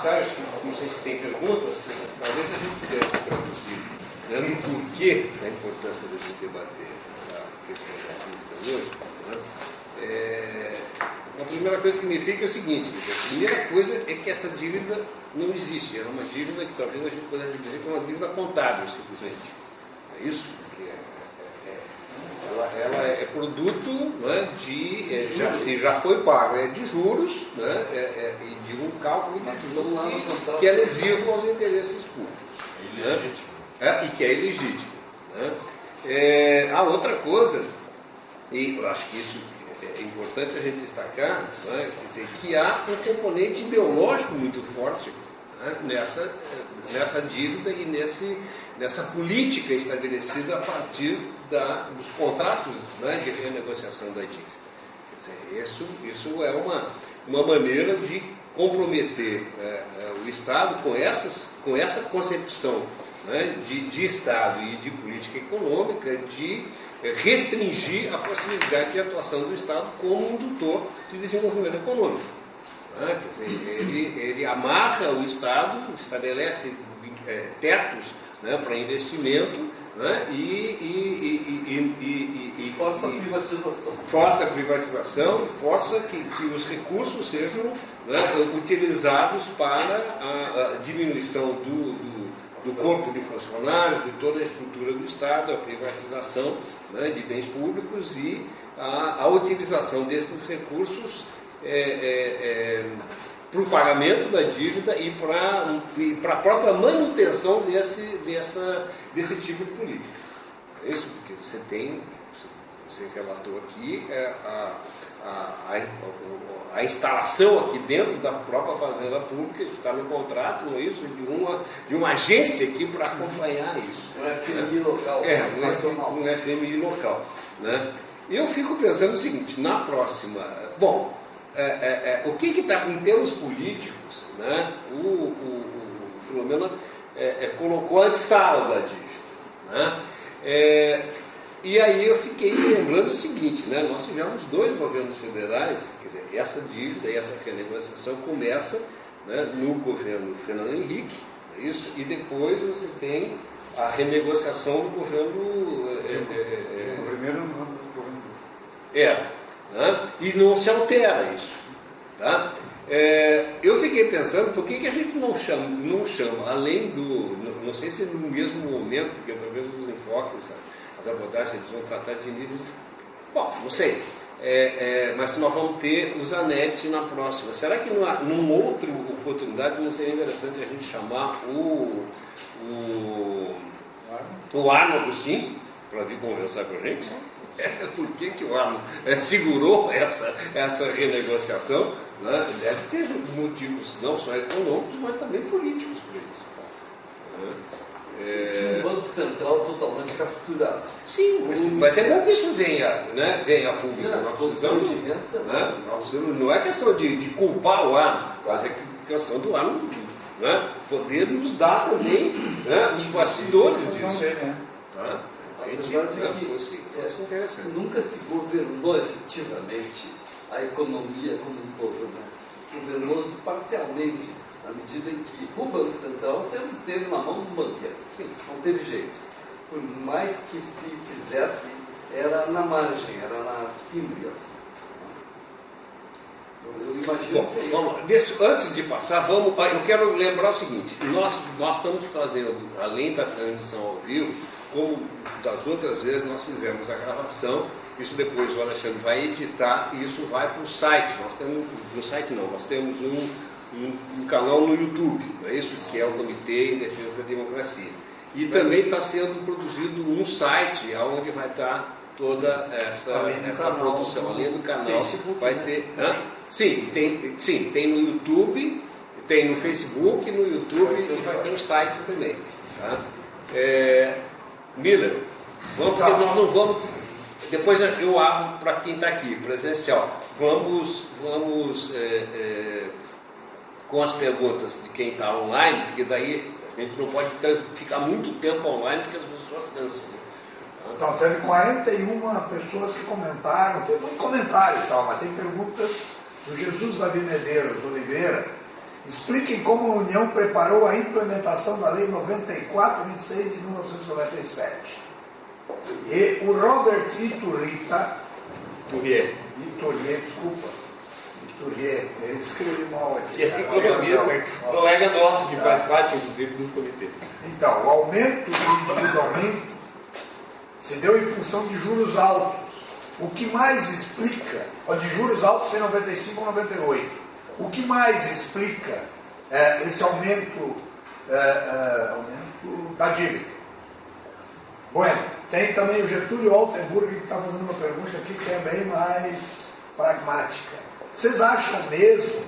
passagem, não sei se tem perguntas, talvez a gente pudesse traduzir, né, no porquê da importância da gente debater a questão da dívida hoje. Né? A primeira coisa que me fica é o seguinte: a primeira coisa é que essa dívida não existe, ela é uma dívida que talvez a gente pudesse dizer que é uma dívida contábil, simplesmente. É isso? Ela é produto, né, de, se já foi pago, de juros, né, e de um cálculo de juros que é lesivo aos interesses públicos. Né, e que é ilegítimo. Né. A outra coisa, e eu acho que isso é importante a gente destacar, né, quer dizer, que há um componente ideológico muito forte, né, nessa dívida e nessa política estabelecida a partir dos contratos, né, de renegociação da dívida. Quer dizer, isso é uma maneira de comprometer o Estado com essa concepção, né, de Estado e de política econômica, de restringir a possibilidade de atuação do Estado como um indutor de desenvolvimento econômico. Né? Quer dizer, ele amarra o Estado, estabelece tetos, né, para investimento, né, e força a privatização. Força a privatização e força que os recursos sejam, né, utilizados para a diminuição do corpo de funcionários, de toda a estrutura do Estado, a privatização, né, de bens públicos e a utilização desses recursos para o pagamento da dívida e para a própria manutenção desse tipo de política. É isso, porque você relatou aqui a instalação aqui dentro da própria fazenda pública, isso está no contrato, não é isso? De uma agência aqui para acompanhar isso. Um FMI local. Um FMI local. Né? E eu fico pensando o seguinte, na próxima... Bom, o que está, em termos políticos, né, o Filomeno colocou a antessala da dívida. Né? E aí eu fiquei lembrando o seguinte, né, nós tivemos 2 governos federais, quer dizer, essa dívida e essa renegociação começa, né, no governo Fernando Henrique, é isso, e depois você tem a renegociação do governo... primeiro no governo. Né? E não se altera isso. Tá? Eu fiquei pensando, por que a gente não chama, além do... Não sei se no mesmo momento, porque talvez os enfoques, as abordagens, eles vão tratar de níveis... Bom, não sei. Mas nós vamos ter os ANET na próxima. Será que numa outra oportunidade não seria interessante a gente chamar o Arno Agostinho para vir conversar com a gente? Por que o Arno segurou essa renegociação? Né? Deve ter motivos não só econômicos, mas também políticos para isso. Um Banco Central totalmente capturado. Sim, mas é bom que isso venha a público. Não é questão de culpar o Arno, mas é questão do Arno, né, poder nos dar também, né, os bastidores disso. Tá? Fosse interessante. Nunca se governou efetivamente a economia como um todo, né? Governou-se parcialmente, na medida em que o Banco Central sempre esteve na mão dos banqueiros. Não teve jeito. Por mais que se fizesse, era na margem, era nas fímbrias. Eu imagino que... Bom, antes de passar, eu quero lembrar o seguinte, nós estamos fazendo, além da transmissão ao vivo, como das outras vezes nós fizemos a gravação, isso depois o Alexandre vai editar e isso vai para o site. Nós temos um canal no YouTube, não é isso? Que é o Comitê em Defesa da Democracia. E também está sendo produzido um site onde vai estar toda essa produção. Além do canal, Facebook, vai ter... Sim, tem no YouTube, tem no Facebook, no YouTube e vai ter um site também. Tá? Miller, porque nós não vamos... Depois eu abro para quem está aqui, presencial. Vamos com as perguntas de quem está online, porque daí a gente não pode ficar muito tempo online, porque as pessoas cansam. Então, teve 41 pessoas que comentaram, tem muito comentário e tal, mas tem perguntas do Jesus Davi Medeiros Oliveira, Expliquem como a União preparou a implementação da Lei 9426 de 1997. E o Robert Iturrier, ele escreveu mal aqui. Que é economista, colega nosso que faz parte, inclusive, do comitê. Então, o aumento do endividamento se deu em função de juros altos. O que mais explica, de juros altos em 95 ou 98, o que mais explica esse aumento da dívida? Bueno, tem também o Getúlio Altenburg que está fazendo uma pergunta aqui que é bem mais pragmática. Vocês acham mesmo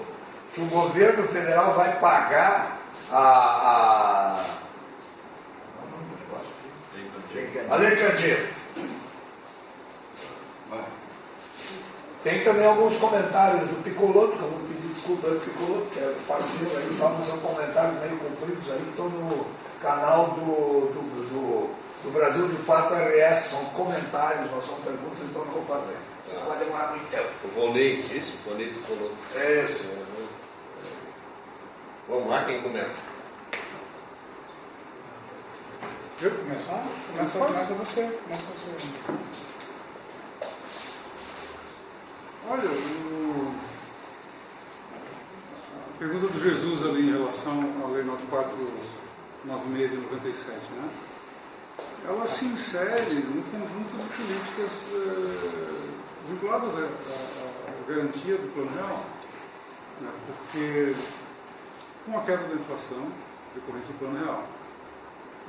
que o governo federal vai pagar a Lei Candir? Tem também alguns comentários do Picoloto, que eu vou pedir desculpa ao Picoloto, que é parceiro aí, está fazendo comentários meio compridos aí, estão no canal do Brasil de Fato RS, são comentários, não são perguntas, então não vou fazer. Isso vai demorar muito tempo. O Volney, isso? O Volney Picoloto. Isso. Vamos lá, quem começa? Eu começo? Começa você. Olha, a pergunta do Jesus ali em relação à Lei 9496 de 97, né? Ela se insere num conjunto de políticas vinculadas à garantia do Plano Real, né? Porque com a queda da inflação decorrente do Plano Real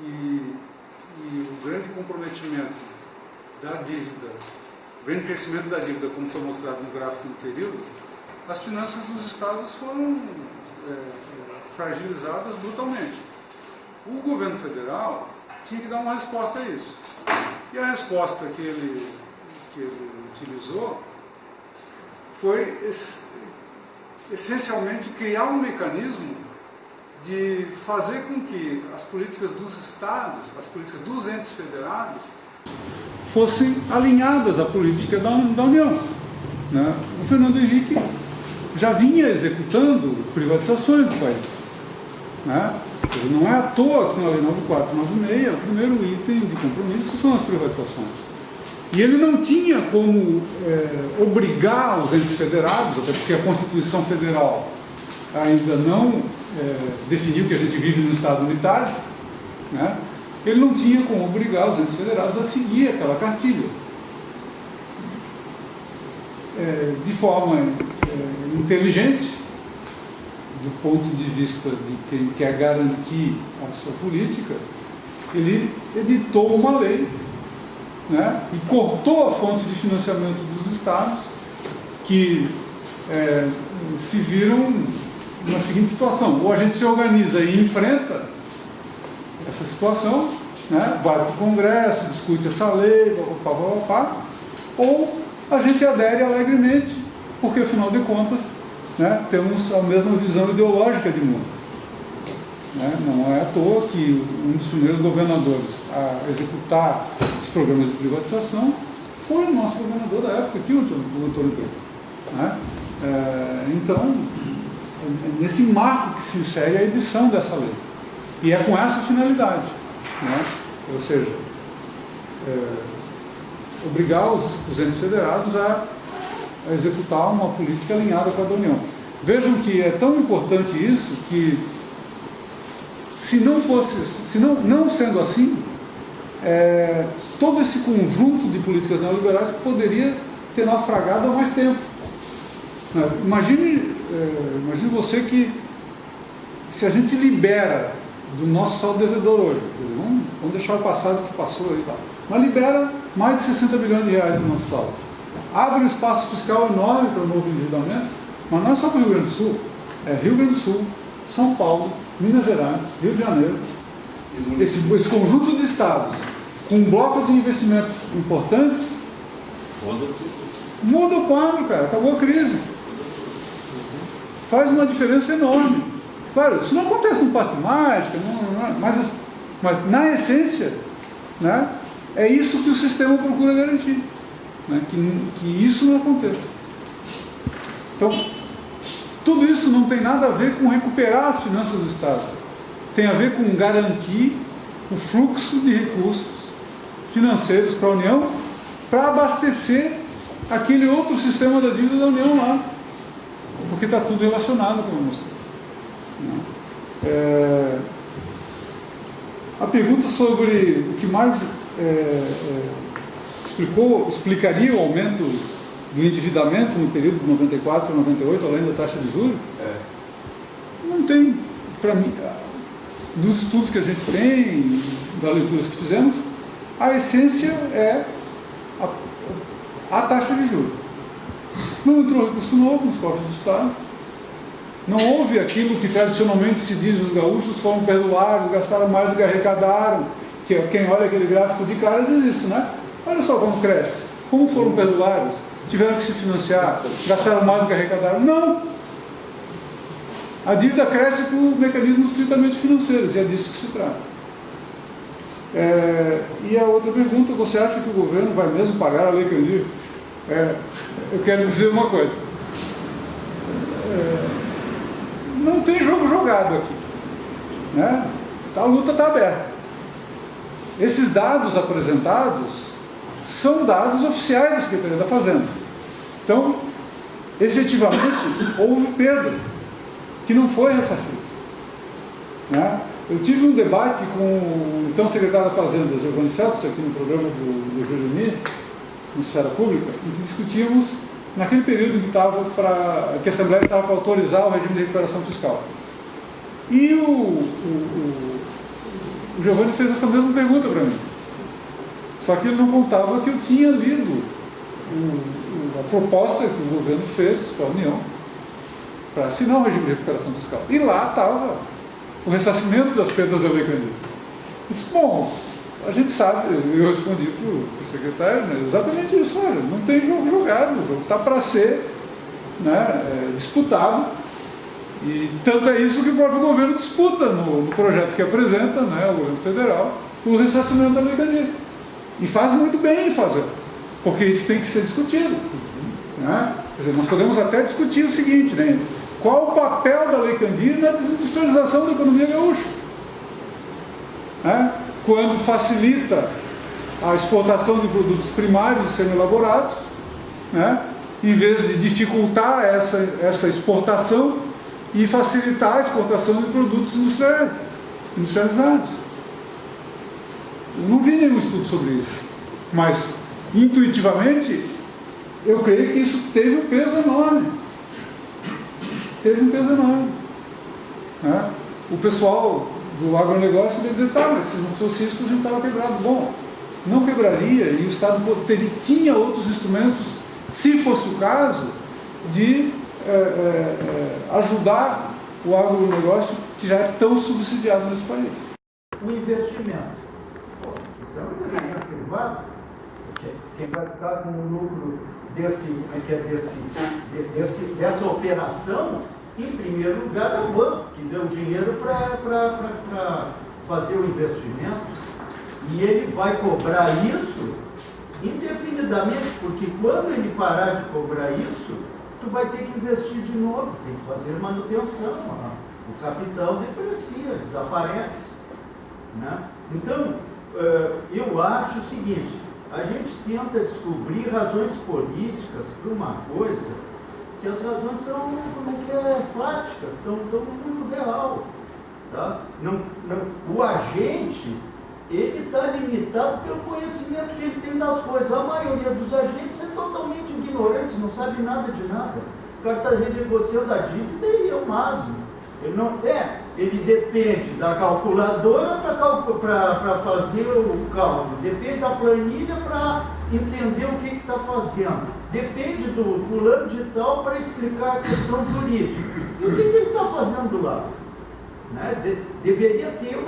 e o grande comprometimento da dívida, o grande crescimento da dívida, como foi mostrado no gráfico anterior, as finanças dos estados foram fragilizadas brutalmente. O governo federal tinha que dar uma resposta a isso. E a resposta que ele utilizou foi essencialmente criar um mecanismo de fazer com que as políticas dos estados, as políticas dos entes federados, fossem alinhadas à política da União, né? O Fernando Henrique já vinha executando privatizações do país, né? Não é à toa que na Lei 9496 o primeiro item de compromisso são as privatizações. E ele não tinha como obrigar os entes federados, até porque a Constituição Federal ainda não definiu que a gente vive num Estado unitário, né? Ele não tinha como obrigar os entes federados a seguir aquela cartilha. De forma inteligente, do ponto de vista de quem quer garantir a sua política, ele editou uma lei, né, e cortou a fonte de financiamento dos estados, que se viram na seguinte situação: ou a gente se organiza e enfrenta essa situação, né, vai para o Congresso, discute essa lei, ou a gente adere alegremente, porque afinal de contas, né, temos a mesma visão ideológica de mundo. Né? Não é à toa que um dos primeiros governadores a executar os programas de privatização foi o nosso governador da época, aqui, o Antônio Pedro. Né? Então, é nesse marco que se insere a edição dessa lei. E é com essa finalidade, né? Ou seja, obrigar os entes federados a executar uma política alinhada com a da União. Vejam que é tão importante isso que, se não sendo assim, todo esse conjunto de políticas neoliberais poderia ter naufragado há mais tempo. Imagine você que, se a gente libera do nosso saldo devedor hoje, vamos deixar o passado que passou aí, mas libera mais de 60 bilhões de reais do nosso saldo. Abre um espaço fiscal enorme para o novo endividamento, mas não é só para o Rio Grande do Sul, é Rio Grande do Sul, São Paulo, Minas Gerais, Rio de Janeiro, esse conjunto de estados, com um bloco de investimentos importantes, muda o quadro, cara, acabou a crise. Faz uma diferença enorme. Claro, isso não acontece num passe de mágica, mas na essência, né, é isso que o sistema procura garantir, né, que isso não aconteça. Então, Tudo isso não tem nada a ver com recuperar as finanças do Estado. Tem a ver com garantir o fluxo de recursos financeiros para a União para abastecer aquele outro sistema da dívida da União lá. Porque está tudo relacionado, como eu mostrei. A pergunta sobre o que mais explicaria o aumento do endividamento no período de 94 a 98, além da taxa de juros, não tem, para mim, dos estudos que a gente tem, das leituras que fizemos, a essência é a taxa de juros. Não entrou recurso novo nos cofres do Estado. Não houve aquilo que tradicionalmente se diz, os gaúchos foram perdoados, gastaram mais do que arrecadaram, que quem olha aquele gráfico de cara diz isso, né? Olha só como cresce, como foram perdoados, tiveram que se financiar, gastaram mais do que arrecadaram. Não! A dívida cresce por mecanismos estritamente financeiros, e é disso que se trata. E a outra pergunta, você acha que o governo vai mesmo pagar a Lei Candir? Eu quero dizer uma coisa. Não tem jogo jogado aqui, né? A luta está aberta. Esses dados apresentados são dados oficiais da Secretaria da Fazenda. Então, efetivamente, houve perdas que não foi ressarcido, né? Eu tive um debate com o então secretário da Fazenda, Giovanni Feltz, aqui no programa do Jurimi, na Esfera Pública, em que discutíamos naquele período que a Assembleia estava para autorizar o regime de recuperação fiscal. E o Giovanni fez essa mesma pergunta para mim. Só que ele não contava que eu tinha lido a proposta que o governo fez para a União para assinar o regime de recuperação fiscal. E lá estava o ressarcimento das perdas da Lei Candir. Disse, bom, a gente sabe, eu respondi para o secretário, né, exatamente isso, olha, não tem jogo jogado, o jogo está para ser, né, disputado, e tanto é isso que o próprio governo disputa no projeto que apresenta, né, o governo federal, o ressarcimento da Lei Candir. E faz muito bem em fazer, porque isso tem que ser discutido, né? Quer dizer, nós podemos até discutir o seguinte, né, qual o papel da Lei Candir na desindustrialização da economia gaúcha, né? Quando facilita a exportação de produtos primários e semi-elaborados, né? Em vez de dificultar essa exportação e facilitar a exportação de produtos industrializados. Eu não vi nenhum estudo sobre isso, mas intuitivamente eu creio que isso teve um peso enorme. Né? O pessoal do agronegócio deve dizer, tá, mas se não fosse isso a gente estava quebrado. Bom, não quebraria, e o Estado tinha outros instrumentos, se fosse o caso, de ajudar o agronegócio que já é tão subsidiado nesse país. O investimento. Isso é um investimento privado. Quem vai ficar com o lucro dessa operação, em primeiro lugar, é o banco, que deu dinheiro para fazer o investimento. E ele vai cobrar isso indefinidamente, porque quando ele parar de cobrar isso, tu vai ter que investir de novo, tem que fazer manutenção. O capital deprecia, desaparece, né? Então, eu acho o seguinte, a gente tenta descobrir razões políticas para uma coisa que as razões são, fáticas, estão no mundo real. Tá? O agente, ele está limitado pelo conhecimento que ele tem das coisas. A maioria dos agentes é totalmente ignorante, não sabe nada de nada. O cara está renegociando a dívida e é o máximo. Ele depende da calculadora para fazer o cálculo, depende da planilha para entender o que está fazendo, depende do fulano de tal para explicar a questão jurídica. E o que ele está fazendo lá? Né? Deveria ter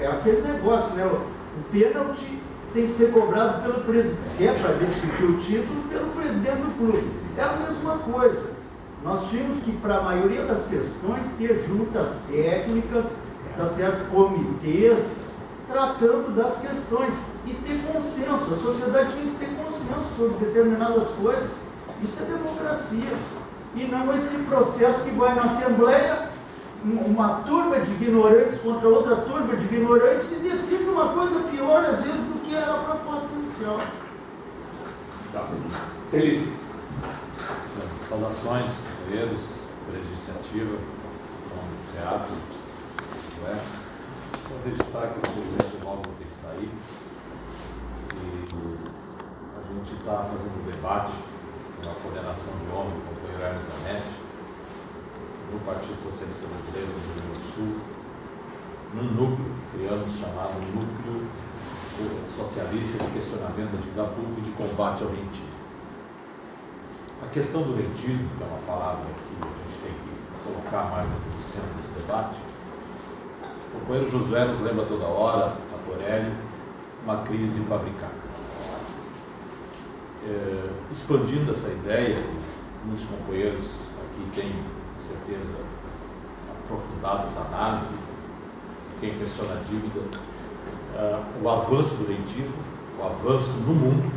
aquele negócio, né? O pênalti tem que ser cobrado pelo presidente, se é para decidir o título, pelo presidente do clube. É a mesma coisa. Nós tínhamos que, para a maioria das questões, ter juntas técnicas, tá certo? Comitês, tratando das questões e ter consenso. A sociedade tinha que ter consenso sobre determinadas coisas. Isso é democracia. e não esse processo que vai na Assembleia, uma turma de ignorantes contra outra turma de ignorantes, e decide uma coisa pior, às vezes, do que era a proposta inicial. Feliz. Saudações, companheiros, pela iniciativa, do SEAP. Vou registrar que o presidente logo vai ter que sair. E a gente está fazendo um debate com a coordenação de homem, com o companheiro Hermes Zanetti, no Partido Socialista Brasileiro do Rio Grande do Sul, num núcleo que criamos chamado Núcleo Socialista de Questionamento da Atividade Pública e de Combate ao Rentismo. A questão do rentismo, que é uma palavra que a gente tem que colocar mais aqui no centro desse debate, o companheiro Josué nos lembra toda hora, a Torelli, uma crise fabricada. Expandindo essa ideia, muitos companheiros aqui têm, com certeza, aprofundado essa análise, quem questiona a dívida, o avanço do rentismo, o avanço no mundo,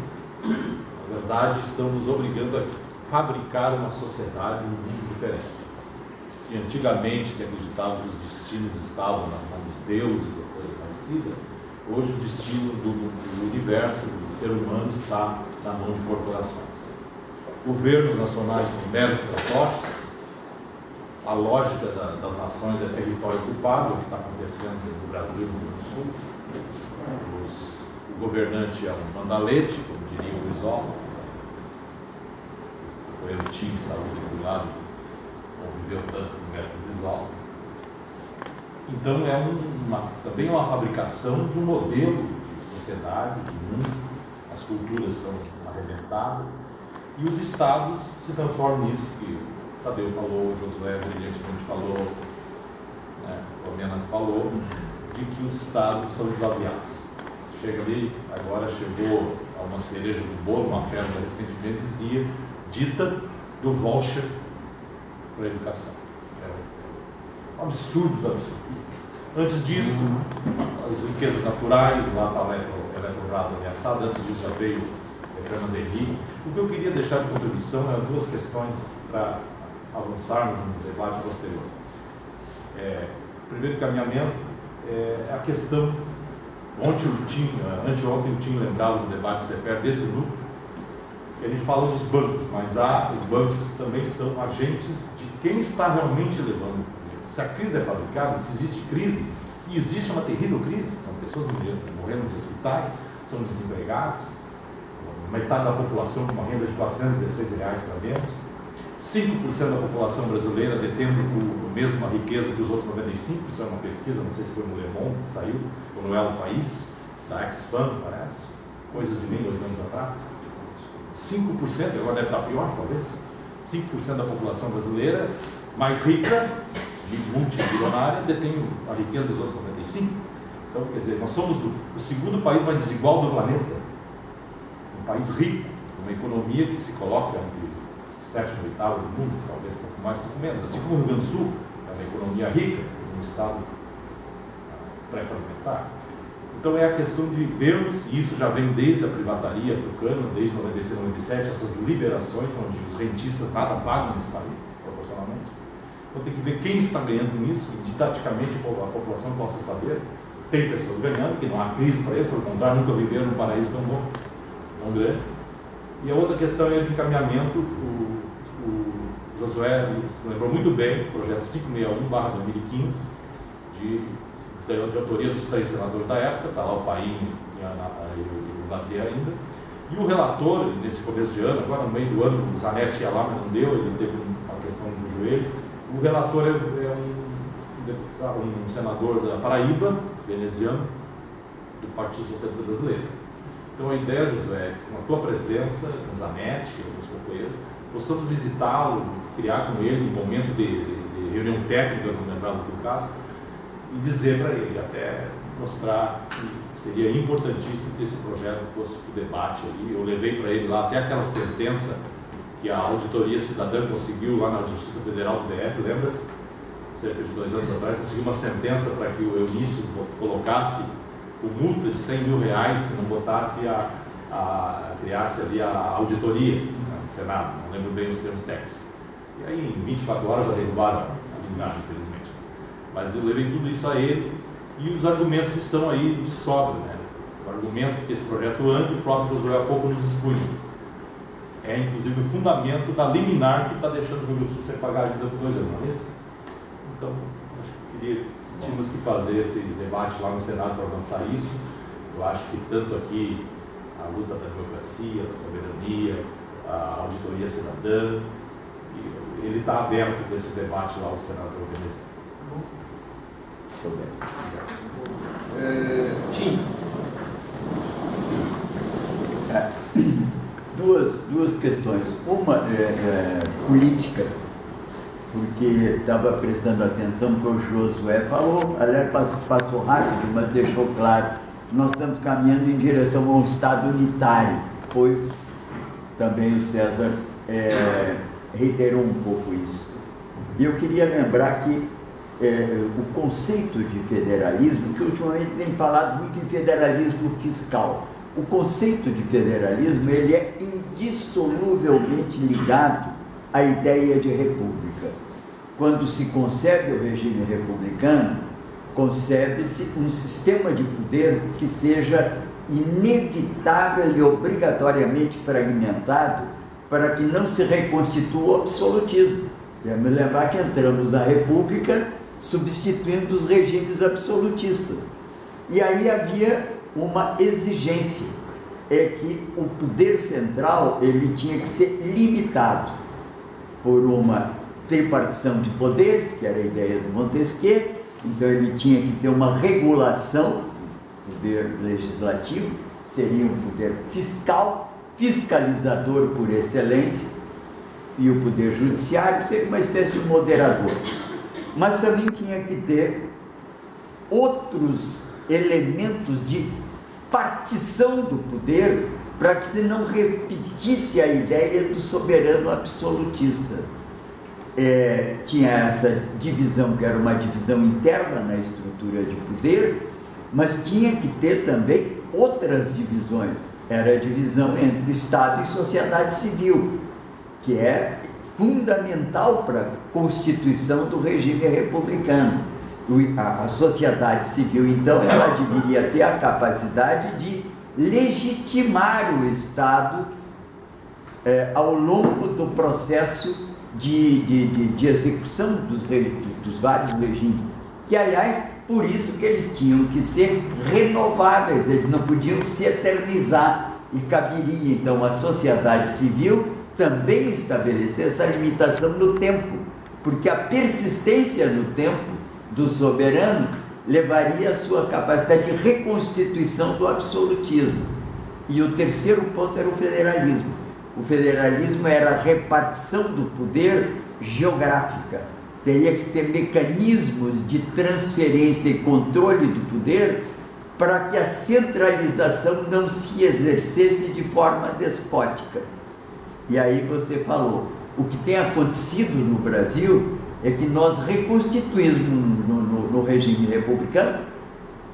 na verdade, estão nos obrigando a fabricar uma sociedade, um mundo diferente. Se antigamente se acreditava que os destinos estavam na mão dos deuses ou coisa parecida, hoje o destino do universo, do ser humano, está na mão de corporações. Governos nacionais são meros protótipos, a lógica das nações é território ocupado, o que está acontecendo no Brasil e no Rio Grande do Sul. O governante é um mandalete, como diria o Brizola. O companheiro Tim, saúde do lado, conviveu tanto com o mestre Brizola. Então também é uma fabricação de um modelo de sociedade, de mundo. As culturas são arrebentadas e os estados se transformam nisso que o Tadeu falou, o Josué brilhantemente falou, né, o Mena falou, de que os estados são esvaziados. Chega ali, agora chegou a uma cereja do bolo, uma pérola recentemente dizia, dita do voucher para a educação. Absurdos. Antes disso, as riquezas naturais, lá está a Eletrobras ameaçada, antes disso já veio a Fernando Henrique. O que eu queria deixar de contribuição eram duas questões para avançarmos no debate posterior. O primeiro encaminhamento é a questão, anteontem eu tinha lembrado no debate CEPER desse núcleo, que a gente fala dos bancos, mas os bancos também são agentes de quem está realmente levando. Se a crise é fabricada, se existe crise, e existe uma terrível crise, são pessoas morrendo nos hospitais, são desempregados, metade da população com uma renda de R$416 para menos, 5% da população brasileira detendo a mesma riqueza que os outros 95%, isso é uma pesquisa, não sei se foi no Le Monde que saiu, ou no El País, da Ex-Fund, parece, coisas de nem 2 anos atrás. 5%, agora deve estar pior talvez, 5% da população brasileira mais rica, multibilionária, detém a riqueza dos outros 95%. Então, quer dizer, nós somos o segundo país mais desigual do planeta, um país rico, uma economia que se coloca entre o 7º e 8º do mundo, talvez um pouco mais, um pouco menos, assim como o Rio Grande do Sul, é uma economia rica, um estado pré-fragmentar. Então é a questão de vermos, e isso já vem desde a privataria tucana, desde 96, 97, essas liberações, onde os rentistas nada pagam nesse país, proporcionalmente. Então tem que ver quem está ganhando nisso, e didaticamente a população possa saber. Tem pessoas ganhando, que não há crise para isso, pelo contrário, nunca viveram num paraíso tão bom, tão grande. E a outra questão é de encaminhamento. O Josué se lembrou muito bem do projeto 561/2015, de autoria dos 3 senadores da época, está lá o Paim e o Lazier ainda. E o relator, nesse começo de ano, agora no meio do ano, o Zanetti ia lá, mas não deu, ele teve uma questão do joelho. O relator é um senador da Paraíba, veneziano, do Partido Socialista Brasileiro. Então a ideia, Josué, é que com a tua presença, com o Zanetti e alguns companheiros, possamos visitá-lo, criar com ele um momento de reunião técnica, como lembrava do teu caso, e dizer para ele, até mostrar que seria importantíssimo que esse projeto fosse para o debate ali. Eu levei para ele lá até aquela sentença que a Auditoria Cidadã conseguiu lá na Justiça Federal do DF, lembra-se? Cerca de 2 anos atrás, conseguiu uma sentença para que o Eunício colocasse o multa de R$100 mil se não botasse criasse ali a auditoria no Senado, não lembro bem os termos técnicos. E aí em 24 horas já derrubaram a liminar, infelizmente. Mas eu levei tudo isso a ele e os argumentos estão aí de sobra, né? O argumento que esse projeto ande, o próprio Josué há pouco nos expunha. É inclusive o fundamento da liminar que está deixando o Rio Grande do Sul sem pagar a dívida por 2 anos, não é isso? Então, acho que tínhamos que fazer esse debate lá no Senado para avançar isso. Eu acho que tanto aqui a luta da democracia, da soberania, a auditoria cidadã, ele está aberto para esse debate lá no Senado para organizar. Tim. Duas questões. Uma política, porque estava prestando atenção que o Josué falou, aliás, passou rápido, mas deixou claro que nós estamos caminhando em direção a um Estado unitário, pois também o César reiterou um pouco isso. E eu queria lembrar que o conceito de federalismo, que ultimamente tem falado muito em federalismo fiscal, o conceito de federalismo ele é indissoluvelmente ligado à ideia de república. Quando se concebe o regime republicano, concebe-se um sistema de poder que seja inevitável e obrigatoriamente fragmentado para que não se reconstitua o absolutismo. Devemos lembrar que entramos na república substituindo os regimes absolutistas. E aí havia uma exigência, é que o poder central ele tinha que ser limitado por uma tripartição de poderes, que era a ideia do Montesquieu. Então ele tinha que ter uma regulação, o poder legislativo seria um poder fiscal, fiscalizador por excelência, e o poder judiciário seria uma espécie de moderador. Mas também tinha que ter outros elementos de partição do poder para que se não repetisse a ideia do soberano absolutista. Tinha essa divisão, que era uma divisão interna na estrutura de poder, mas tinha que ter também outras divisões. Era a divisão entre Estado e sociedade civil, que é fundamental para a constituição do regime republicano. A sociedade civil, então, ela deveria ter a capacidade de legitimar o Estado ao longo do processo de execução dos vários regimes, que, aliás, por isso que eles tinham que ser renováveis, eles não podiam se eternizar, e caberia, então, à sociedade civil também estabelecer essa limitação no tempo, porque a persistência no tempo do soberano levaria à sua capacidade de reconstituição do absolutismo. E o terceiro ponto era o federalismo. O federalismo era a repartição do poder geográfica. Teria que ter mecanismos de transferência e controle do poder para que a centralização não se exercesse de forma despótica. E aí você falou, o que tem acontecido no Brasil é que nós reconstituímos no regime republicano,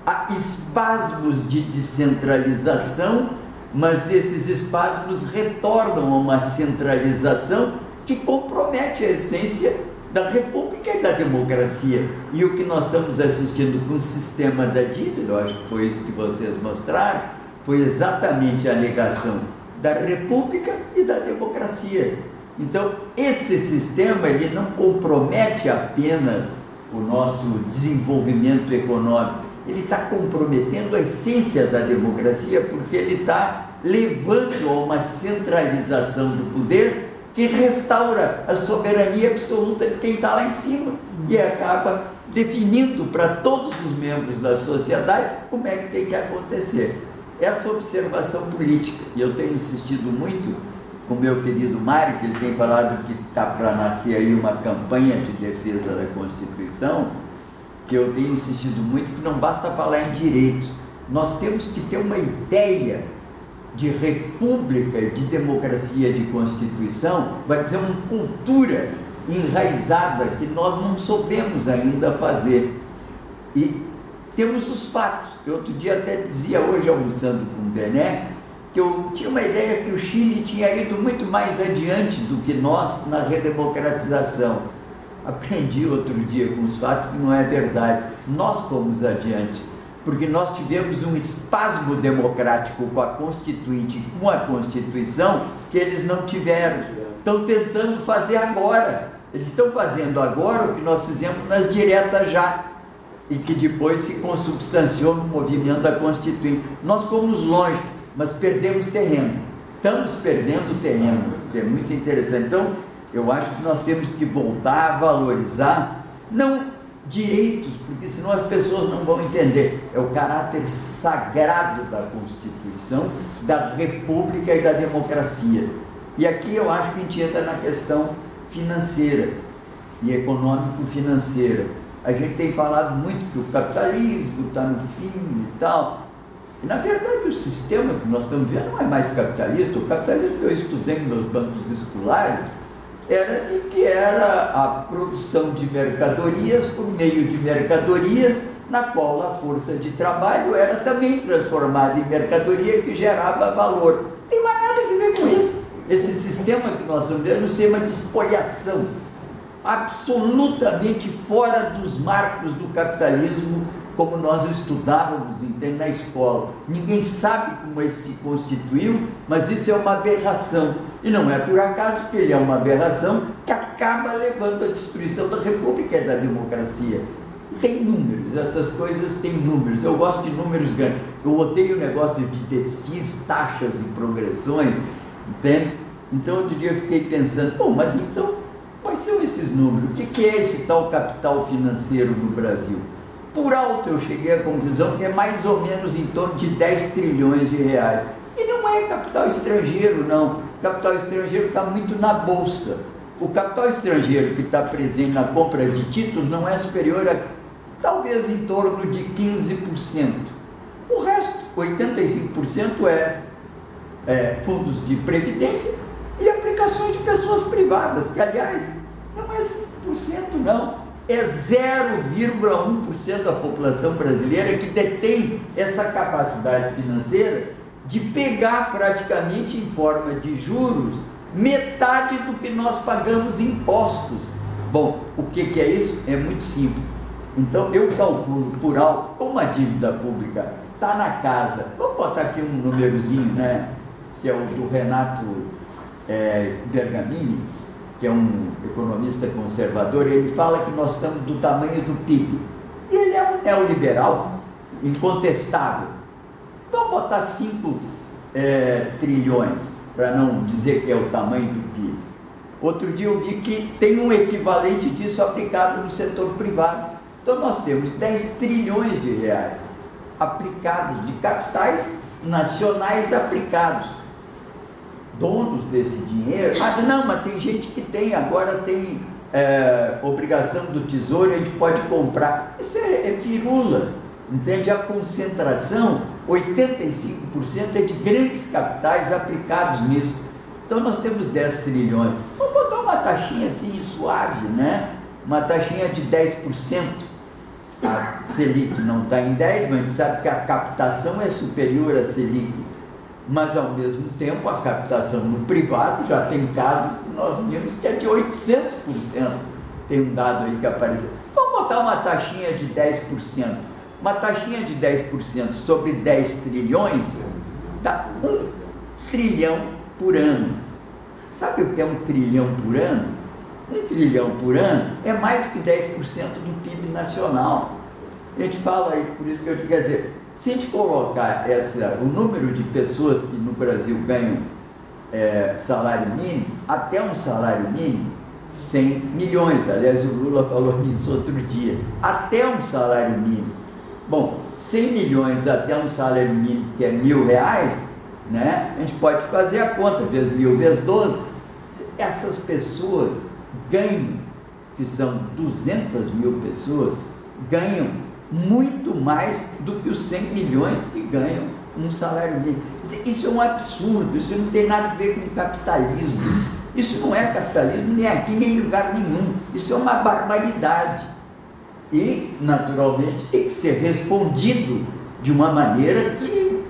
há espasmos de descentralização, mas esses espasmos retornam a uma centralização que compromete a essência da república e da democracia. E o que nós estamos assistindo com o sistema da dívida, eu acho que foi isso que vocês mostraram, foi exatamente a negação da república e da democracia. Então, esse sistema ele não compromete apenas o nosso desenvolvimento econômico, ele está comprometendo a essência da democracia, porque ele está levando a uma centralização do poder que restaura a soberania absoluta de quem está lá em cima e acaba definindo para todos os membros da sociedade como é que tem que acontecer. Essa observação política, e eu tenho insistido muito com o meu querido Mário, que ele tem falado que está para nascer aí uma campanha de defesa da Constituição, que eu tenho insistido muito que não basta falar em direitos, nós temos que ter uma ideia de república, de democracia, de Constituição, vai dizer uma cultura enraizada que nós não soubemos ainda fazer. E temos os fatos. Eu outro dia até dizia, hoje almoçando com o Bené, que eu tinha uma ideia que o Chile tinha ido muito mais adiante do que nós na redemocratização. Aprendi outro dia com os fatos que não é verdade. Nós fomos adiante, porque nós tivemos um espasmo democrático com a Constituinte, com a Constituição, que eles não tiveram. Estão tentando fazer agora. Eles estão fazendo agora o que nós fizemos nas diretas já, e que depois se consubstanciou no movimento da Constituinte. Nós fomos longe, mas perdemos terreno. Estamos perdendo terreno, que é muito interessante. Então, eu acho que nós temos que voltar a valorizar, não direitos, porque senão as pessoas não vão entender. É o caráter sagrado da Constituição, da República e da democracia. E aqui eu acho que a gente entra na questão financeira e econômico-financeira. A gente tem falado muito que o capitalismo está no fim e tal. E, na verdade, o sistema que nós estamos vendo não é mais capitalista. O capitalismo que eu estudei nos bancos escolares era a produção de mercadorias por meio de mercadorias, na qual a força de trabalho era também transformada em mercadoria que gerava valor. Não tem mais nada a ver com isso. Esse sistema que nós estamos vendo é um sistema de espoliação, absolutamente fora dos marcos do capitalismo, como nós estudávamos, entende, na escola. Ninguém sabe como ele se constituiu, mas isso é uma aberração. E não é por acaso que ele é uma aberração que acaba levando à destruição da República e da democracia. E tem números, essas coisas têm números. Eu gosto de números grandes. Eu odeio o negócio de DCIs, taxas e progressões, entende? Então, outro dia eu fiquei pensando, bom, mas então, quais são esses números? O que é esse tal capital financeiro no Brasil? Por alto, eu cheguei à conclusão que é mais ou menos em torno de 10 trilhões de reais. E não é capital estrangeiro, não. O capital estrangeiro está muito na Bolsa. O capital estrangeiro que está presente na compra de títulos não é superior a, talvez, em torno de 15%. O resto, 85%, é fundos de previdência e aplicações de pessoas privadas, que, aliás, não é 5%, não. É 0,1% da população brasileira que detém essa capacidade financeira de pegar praticamente em forma de juros metade do que nós pagamos em impostos. Bom, o que é isso? É muito simples. Então, eu calculo por alto, como a dívida pública está na casa, vamos botar aqui um númerozinho, né, que é o do Renato Bergamini, que é um economista conservador. Ele fala que nós estamos do tamanho do PIB. E ele é um neoliberal incontestável. Vamos botar 5 trilhões, para não dizer que é o tamanho do PIB. Outro dia eu vi que tem um equivalente disso aplicado no setor privado. Então nós temos 10 trilhões de reais aplicados, de capitais nacionais aplicados. Donos desse dinheiro, não, mas tem gente que tem, agora tem obrigação do tesouro, a gente pode comprar. Isso é firula, entende? A concentração, 85% é de grandes capitais aplicados nisso. Então nós temos 10 trilhões. Vamos botar uma taxinha assim suave, né? Uma taxinha de 10%. A Selic não está em 10%, mas a gente sabe que a captação é superior à Selic. Mas, ao mesmo tempo, a captação no privado já tem casos que nós vimos que é de 800%. Tem um dado aí que apareceu. Vamos botar uma taxinha de 10%. Uma taxinha de 10% sobre 10 trilhões dá 1 trilhão por ano. Sabe o que é 1 trilhão por ano? 1 trilhão por ano é mais do que 10% do PIB nacional. A gente fala aí, por isso que eu digo, quer dizer, se a gente colocar o número de pessoas que no Brasil ganham salário mínimo, até um salário mínimo, 100 milhões, aliás o Lula falou nisso outro dia, até um salário mínimo. Bom, 100 milhões até um salário mínimo que é R$1.000, né? A gente pode fazer a conta, vezes 1.000, vezes 12, essas pessoas ganham, que são 200 mil pessoas, ganham muito mais do que os 100 milhões que ganham um salário mínimo. Isso é um absurdo, isso não tem nada a ver com capitalismo. Isso não é capitalismo nem aqui, nem em lugar nenhum. Isso é uma barbaridade. E, naturalmente, tem que ser respondido de uma maneira que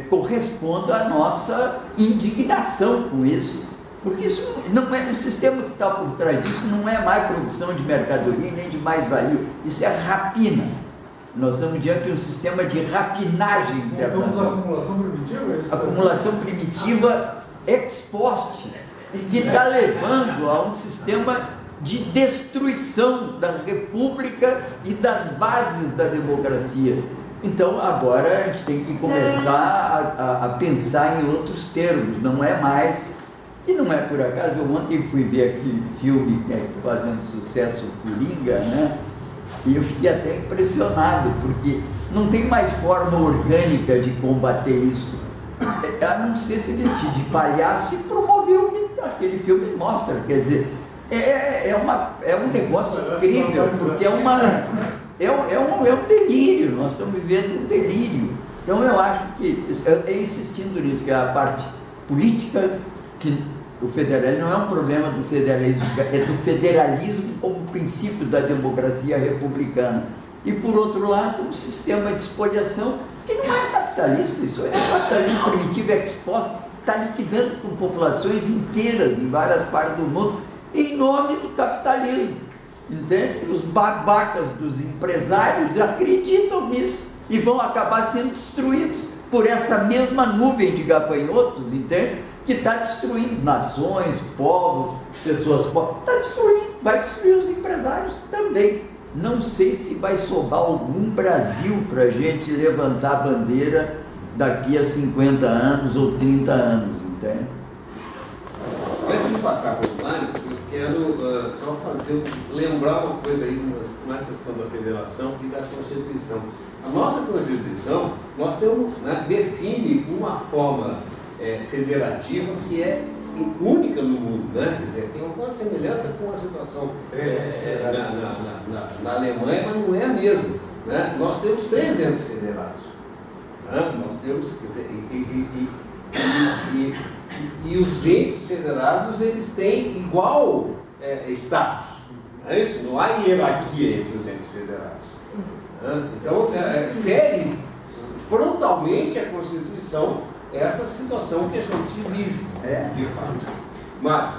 corresponda à nossa indignação com isso. Porque isso não é, o sistema que está por trás disso não é mais produção de mercadoria nem de mais-valia, isso é rapina. Nós estamos diante de um sistema de rapinagem internacional. Acumulação primitiva? Acumulação primitiva ex post, e que está levando a um sistema de destruição da república e das bases da democracia. Então agora a gente tem que começar a pensar em outros termos, não é mais, e não é por acaso, eu ontem fui ver aquele filme que está fazendo sucesso, Coringa, né? E eu fiquei até impressionado, porque não tem mais forma orgânica de combater isso, a não ser se vestir de palhaço e promover o que aquele filme mostra. Quer dizer, é um negócio incrível, porque é um delírio, nós estamos vivendo um delírio. Então eu acho que, insistindo nisso, que a parte política, que o federalismo não é um problema do federalismo, é do federalismo como princípio da democracia republicana. E por outro lado, um sistema de espoliação que não é capitalista, isso é capitalismo primitivo exposto, está liquidando com populações inteiras em várias partes do mundo, em nome do capitalismo. Entende? Os babacas dos empresários acreditam nisso e vão acabar sendo destruídos por essa mesma nuvem de gafanhotos, entende? Que está destruindo nações, povos, pessoas pobres, está destruindo, vai destruir os empresários também. Não sei se vai sobrar algum Brasil para a gente levantar a bandeira daqui a 50 anos ou 30 anos, entende? Antes de passar para o Mário, eu quero só lembrar uma coisa aí na questão da federação e da Constituição. A nossa Constituição, nós temos, né, define uma forma federativa que é única no mundo, né? Quer dizer, tem alguma semelhança com a situação na Alemanha, mas não é a mesma, né? Nós temos 3 entes federados, né? Nós temos, quer dizer, e os entes federados, eles têm igual status, não é isso? Não há hierarquia entre os entes federados, né? Então, fere frontalmente a Constituição essa situação que a gente vive, de fato. Mas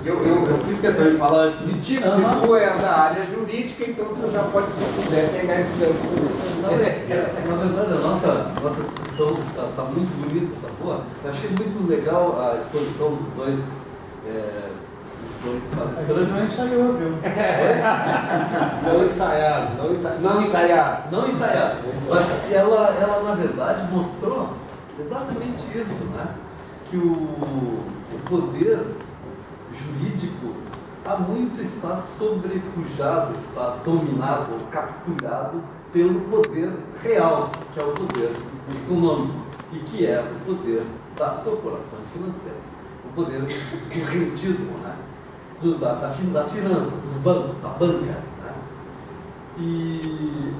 eu fiz questão de falar antes de ti, porque tu é da área jurídica, então tu já pode, se quiser, pegar esse campo. Na verdade, a nossa discussão está muito bonita, está boa. Eu achei muito legal a exposição dos dois palestrantes. Não ensaiou, viu? Não ensaiaram. Mas ela, na verdade, mostrou exatamente isso, né? Que o poder jurídico há muito está sobrepujado, está dominado, capturado pelo poder real, que é o poder econômico, e que é o poder das corporações financeiras, o poder do rentismo, né? Das finanças, dos bancos, da banca. Né? E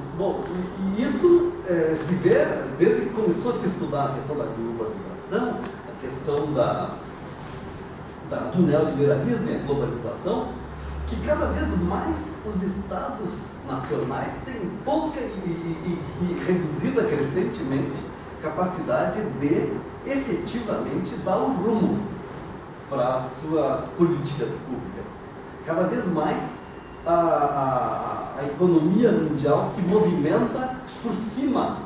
isso se vê desde que começou a se estudar a questão da globalização, a questão do neoliberalismo e a globalização, que cada vez mais os estados nacionais têm pouca e reduzida crescentemente capacidade de efetivamente dar um rumo para as suas políticas públicas. Cada vez mais a economia mundial se movimenta por cima,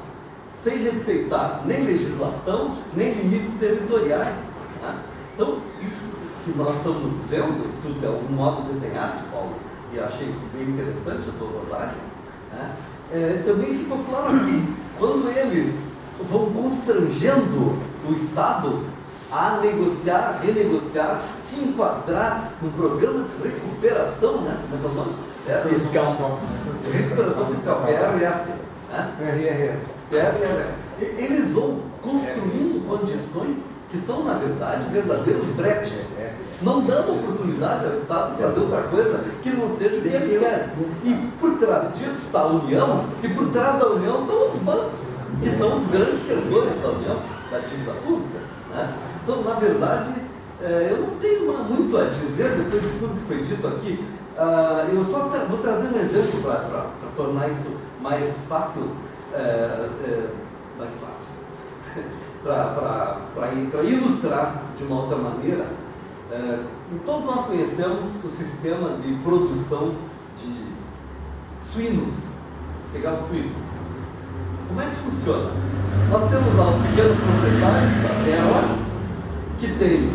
sem respeitar nem legislação, nem limites territoriais. Né? Então, isso que nós estamos vendo, tu de algum modo desenhaste, Paulo, e achei bem interessante a tua abordagem, né? Também ficou claro que quando eles vão constrangendo o Estado a negociar, renegociar, se enquadrar no programa de recuperação, né? Como é que é o nome? Fiscal. Recuperação fiscal, PRF. Né? PRF. Eles vão construindo condições que são, na verdade, verdadeiros breches, não dando oportunidade ao Estado de fazer outra coisa que não seja o que eles querem. E por trás disso está a União, e por trás da União estão os bancos, que são os grandes credores da União, da dívida pública. Né? Então, na verdade, eu não tenho muito a dizer depois de tudo que foi dito aqui. Eu só vou trazer um exemplo para tornar isso mais fácil. para ilustrar de uma outra maneira, todos nós conhecemos o sistema de produção de suínos, pegar os suínos. Como é que funciona? Nós temos lá os pequenos proprietários da terra, que tem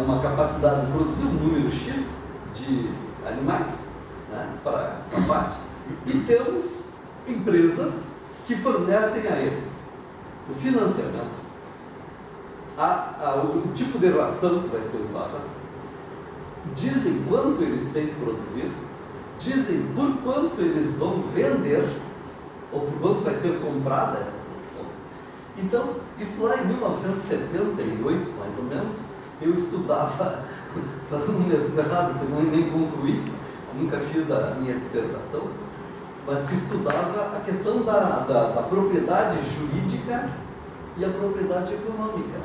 uma capacidade de produzir um número X de animais, né, para abate, e temos empresas que fornecem a eles o financiamento, o tipo de ração que vai ser usada, dizem quanto eles têm que produzir, dizem por quanto eles vão vender, ou por quanto vai ser comprada essa produção. Então, isso lá em 1978, mais ou menos, eu estudava, fazendo um mestrado que eu nem concluí, nunca fiz a minha dissertação, mas se estudava a questão da propriedade jurídica e a propriedade econômica.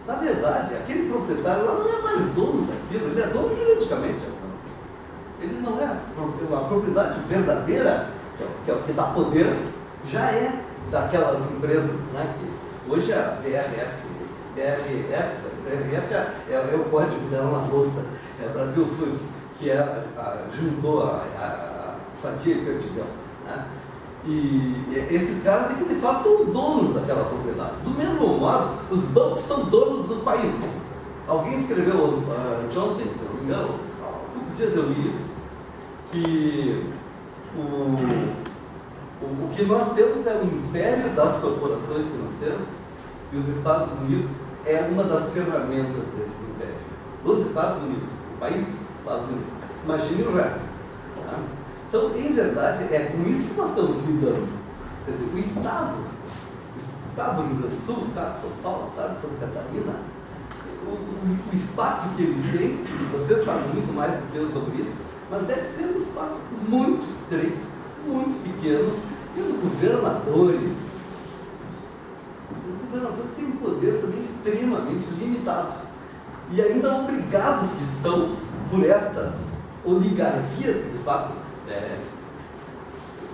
Na verdade, aquele proprietário lá não é mais dono daquilo, ele é dono juridicamente. Ele não é. A propriedade verdadeira, que é o que dá poder, já é daquelas empresas, né, que hoje é a BRF é o código dela na bolsa, é Brasil Foods, que juntou a Sadia e Perdigão, né? E esses caras aqui de fato são donos daquela propriedade. Do mesmo modo, os bancos são donos dos países. Alguém escreveu ontem, se não me engano, há poucos dias eu li isso, que o que nós temos é o império das corporações financeiras, e os Estados Unidos é uma das ferramentas desse império. Os Estados Unidos, o país Estados Unidos. Imagine o resto. Tá? Então, em verdade, é com isso que nós estamos lidando. Quer dizer, o Estado do Rio Grande do Sul, o Estado de São Paulo, o Estado de Santa Catarina, o espaço que eles têm, você sabe muito mais do que eu sobre isso, mas deve ser um espaço muito estreito, muito pequeno, e os governadores têm um poder também extremamente limitado. E ainda obrigados que estão por estas oligarquias que de fato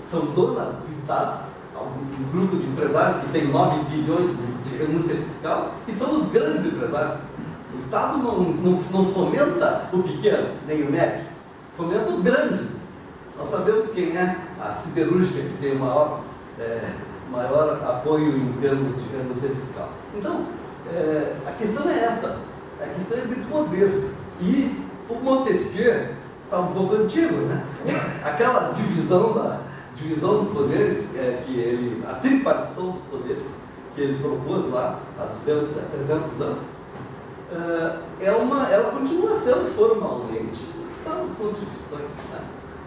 são donas do Estado, um grupo de empresários que tem 9 bilhões de renúncia fiscal, e são os grandes empresários. O Estado não fomenta o pequeno, nem o médio, fomenta o grande. Nós sabemos quem é a siderúrgica que tem o maior apoio em termos de renúncia fiscal. Então, a questão é essa, a questão é de poder. E o Montesquieu está um pouco antigo, né? Aquela divisão de poderes, a tripartição dos poderes que ele propôs lá há 300 anos, ela continua sendo formalmente o que está nas constituições, né?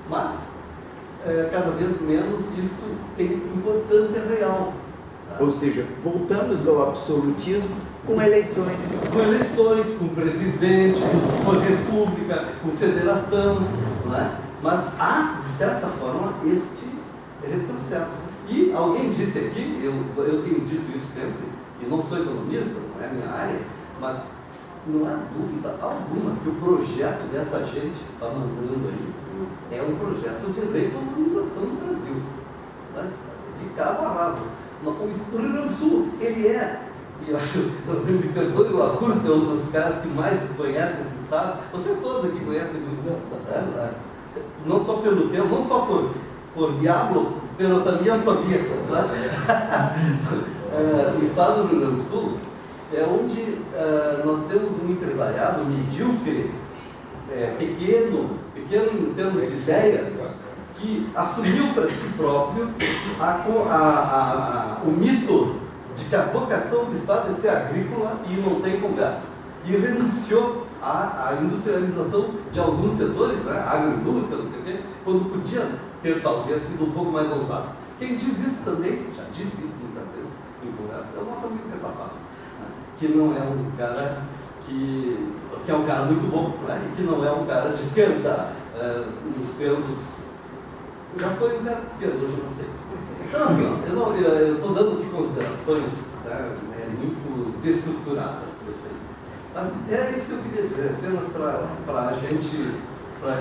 Mas cada vez menos isto tem importância real. Tá? Ou seja, voltamos ao absolutismo com eleições. Com eleições, com presidente, com república, com federação, né? Mas há, de certa forma, este retrocesso. E alguém disse aqui, eu tenho dito isso sempre, e não sou economista, não é a minha área, mas não há dúvida alguma que o projeto dessa gente que está mandando aí é um projeto de reeconomização do Brasil, mas de cabo a rabo. O Rio Grande do Sul, ele é, e me perdoe, o Acurso é um dos caras que mais conhecem esse estado. Vocês todos aqui conhecem o Rio Grande do Sul, não só pelo tempo, não só por diabo, pero também por viejos, né? O estado do Rio Grande do Sul é onde nós temos um empresariado medíocre, pequeno em termos de ideias, que assumiu para si próprio o mito de que a vocação do Estado é ser agrícola e não tem conversa. E renunciou à industrialização de alguns setores, né? Agroindústria, não sei o quê, quando podia ter talvez sido um pouco mais ousado. Quem diz isso também, já disse isso muitas vezes em conversa, é o nosso amigo Caçapava, né? Que não é um cara que é um cara muito bom, né? E que não é um cara de esquerda, nos termos. Já foi um cara de esquerda, hoje eu não sei. Então, assim, eu estou dando aqui considerações, tá, muito descosturadas, eu sei. Mas é isso que eu queria dizer, apenas para a gente, para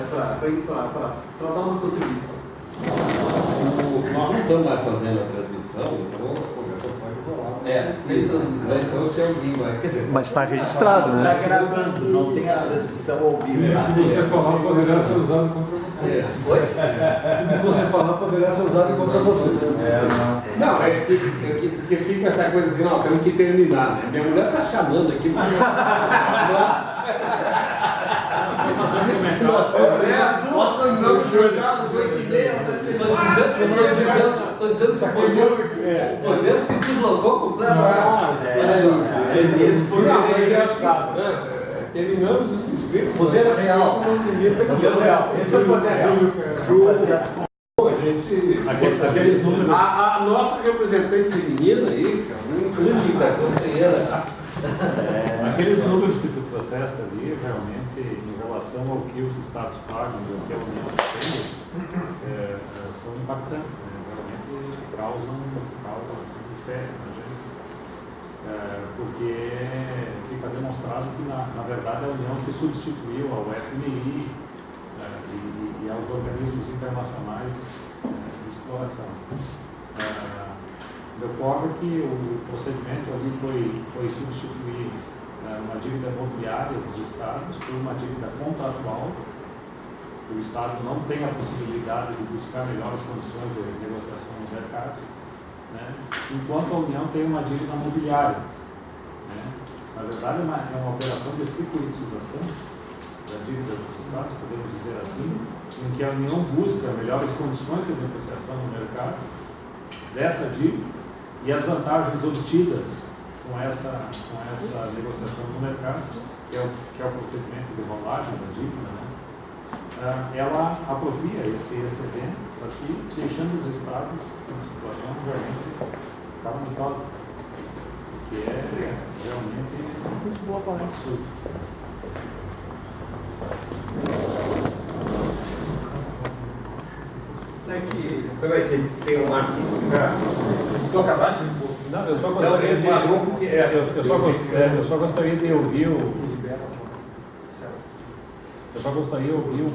dar uma contribuição. Nós não estamos mais fazendo a transmissão, então a conversa pode rolar. sem transmissão. Então, se alguém vai. Quer dizer, Mas está registrado, Está né? gravando, não tem a transmissão ao vivo. O que você falar poderá ser usado contra você. Oi? O que você falar poderá ser usado contra você. Não, é porque fica essa coisa assim, ó, temos que terminar, né? Minha mulher tá chamando aqui, mas. Nós terminamos o jornal às 8h30. Estou dizendo que o Bordeiro se deslocou completamente. Terminamos os inscritos. Poder real. Poder real. Esse é o poder real. Aqueles números. A nossa representante feminina aí, única, companheira. Aqueles números que tu trouxeste ali, realmente, em relação ao que os estados pagam e ao que a União tem, são impactantes, né? Realmente causam assim, espécie na gente. Porque fica demonstrado que, na verdade, a União se substituiu ao FMI e aos organismos internacionais de exploração. Ocorre que o procedimento ali foi substituir uma dívida imobiliária dos estados por uma dívida contratual. O estado não tem a possibilidade de buscar melhores condições de negociação no mercado, né? Enquanto a União tem uma dívida mobiliária, né? Na verdade, é uma operação de securitização da dívida dos estados, podemos dizer assim, em que a União busca melhores condições de negociação no mercado dessa dívida e as vantagens obtidas com essa negociação no mercado, que é o procedimento de rolagem da dívida, né? Ela apropria esse excedente para si, deixando os estados numa situação realmente calamitosa, que é realmente absurdo. Peraí, que tem um marco. Tu acabaste? Não, eu só gostaria de ouvir o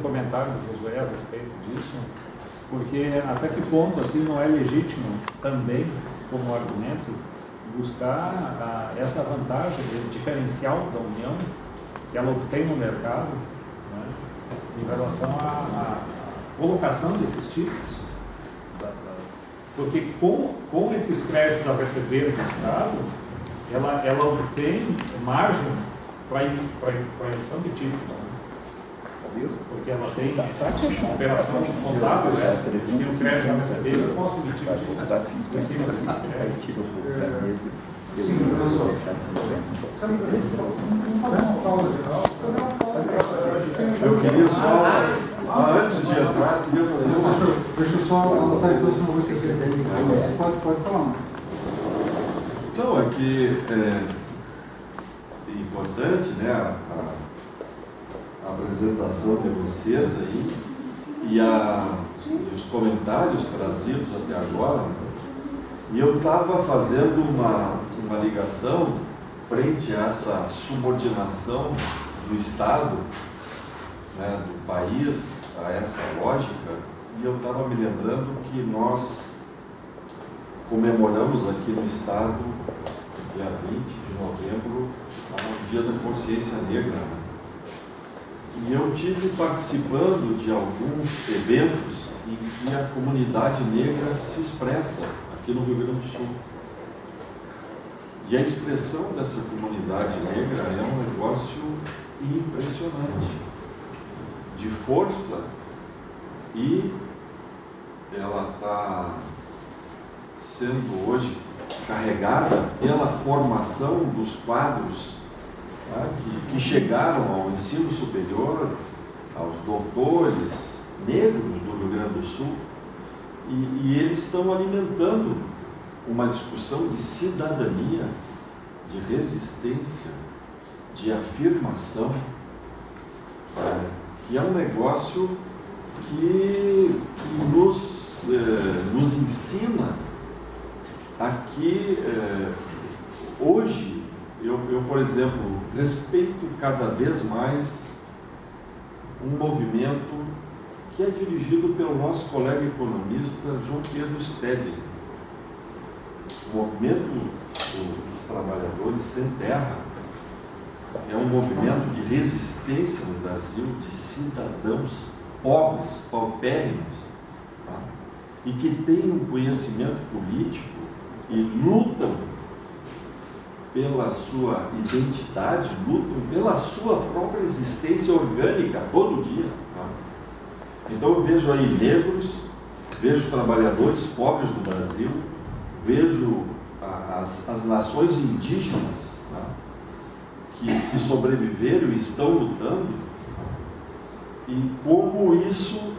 comentário do Josué a respeito disso, porque até que ponto assim não é legítimo também, como argumento, buscar essa vantagem diferencial da União que ela obtém no mercado, né, em relação à colocação desses títulos. Porque com esses créditos a receber do Estado, ela obtém margem para a emissão de títulos. Né? Porque ela tem uma operação contábil, né? Se tem um crédito a receber, eu posso emitir títulos em cima desses créditos. Sim, professor. Eu queria só, antes de entrar, queria fazer Deixa eu só anotar então, senão eu vou esquecer. Pode falar. Não, é que é importante, né, a apresentação de vocês aí e os comentários trazidos até agora. E eu estava fazendo uma ligação frente a essa subordinação do Estado, né, do país, a essa lógica, e eu estava me lembrando que nós comemoramos aqui no Estado, dia 20 de novembro, o Dia da Consciência Negra. Né? E eu tive participando de alguns eventos em que a comunidade negra se expressa aqui no Rio Grande do Sul. E a expressão dessa comunidade negra é um negócio impressionante, de força, e ela está sendo hoje carregada pela formação dos quadros, tá, que chegaram ao ensino superior, aos doutores negros do Rio Grande do Sul, e eles estão alimentando uma discussão de cidadania, de resistência, de afirmação, que é um negócio que nos ensina a que hoje eu, por exemplo, respeito cada vez mais um movimento que é dirigido pelo nosso colega economista João Pedro Stedley. O movimento Sem Terra é um movimento de resistência no Brasil de cidadãos pobres, paupérrimos, tá? E que têm um conhecimento político e lutam pela sua identidade, lutam pela sua própria existência orgânica todo dia. Tá? Então eu vejo aí negros, vejo trabalhadores pobres do Brasil, vejo as nações indígenas, tá? que sobreviveram e estão lutando, e como isso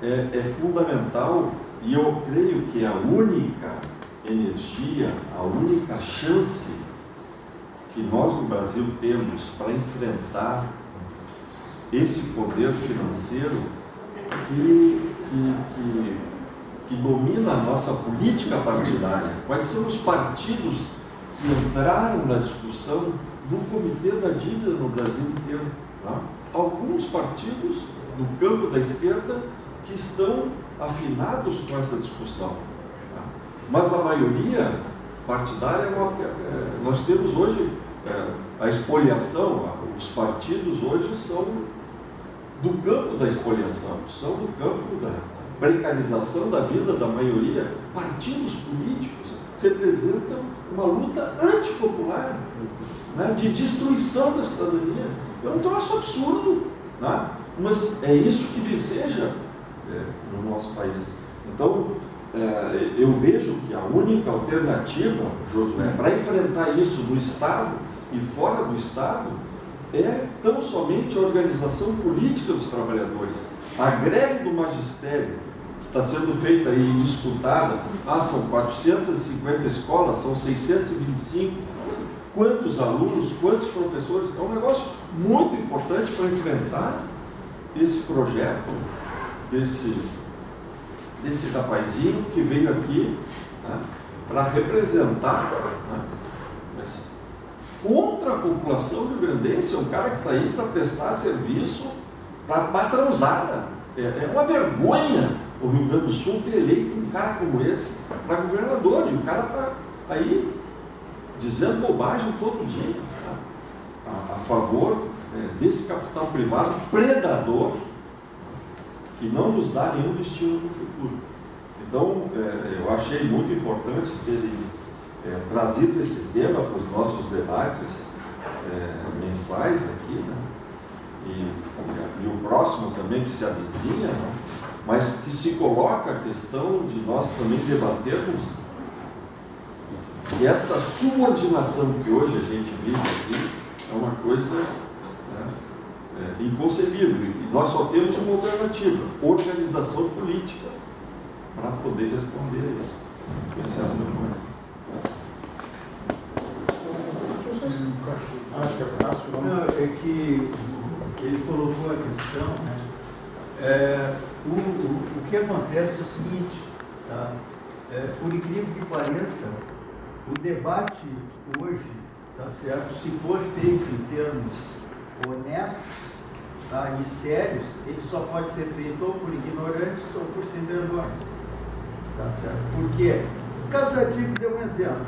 é fundamental, e eu creio que a única energia, a única chance que nós no Brasil temos para enfrentar esse poder financeiro que domina a nossa política partidária. Quais são os partidos que entraram na discussão do Comitê da Dívida no Brasil inteiro? Tá? Alguns partidos do campo da esquerda que estão afinados com essa discussão. Tá? Mas a maioria partidária, nós temos hoje a espoliação, os partidos hoje são do campo da espoliação, são do campo da precarização da vida da maioria. Partidos políticos representam uma luta antipopular, né, de destruição da cidadania. É um troço absurdo, né? Mas é isso que viceja no nosso país. Então, eu vejo que a única alternativa, Josué, para enfrentar isso no Estado e fora do Estado, é tão somente a organização política dos trabalhadores. A greve do magistério, que está sendo feita e disputada, são 450 escolas, são 625, quantos alunos, quantos professores, é um negócio muito importante para enfrentar esse projeto, desse rapazinho que veio aqui, né, para representar, né, contra a população rio-grandense, é um cara que está aí para prestar serviço para a patrãozada. É uma vergonha o Rio Grande do Sul ter eleito um cara como esse para governador, e o cara está aí dizendo bobagem todo dia, tá? a favor desse capital privado predador que não nos dá nenhum destino no futuro. Então, eu achei muito importante terem trazido esse tema para os nossos debates mensais aqui, né? E o próximo também que se avizinha, né? Mas que se coloca a questão de nós também debatermos que essa subordinação que hoje a gente vive aqui é uma coisa, né, inconcebível. E nós só temos uma alternativa: organização política, para poder responder a isso. Esse é o meu ponto. Não, é que ele colocou a questão, né? O que acontece é o seguinte, tá? Por incrível que pareça, o debate hoje, tá certo? Se for feito em termos honestos, tá, e sérios, ele só pode ser feito ou por ignorantes ou por sem vergonha, tá certo? Por quê? O caso da dívida é um exemplo,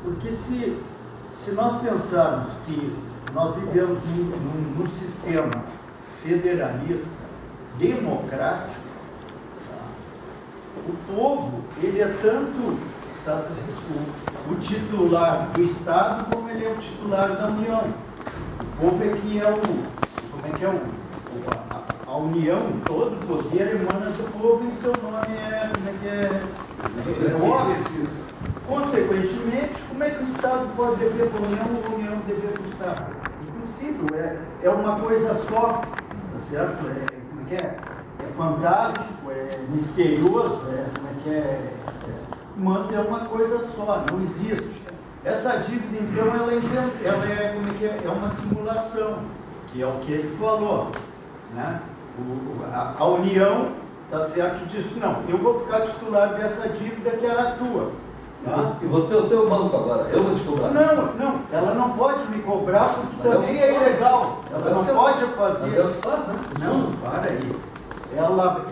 porque se nós pensarmos que nós vivemos num sistema federalista, democrático, tá? O povo, ele é tanto o titular do Estado como ele é o titular da União. O povo é que é a União, todo o poder emana do povo e seu nome consequentemente, como é que o Estado pode dever para a União ou a União dever para o Estado? Impossível, é uma coisa só, tá certo? É fantástico, é misterioso, mas é uma coisa só, não existe. Essa dívida, então, é uma simulação, que é o que ele falou, né? A União, tá certo, disse: não, eu vou ficar titular dessa dívida que era tua. Tá? E você é o teu banco agora, eu vou te cobrar. Não, ela não pode me cobrar porque também é ilegal. Ela não pode fazer. Mas é o que faz, né? Não, para aí. Ela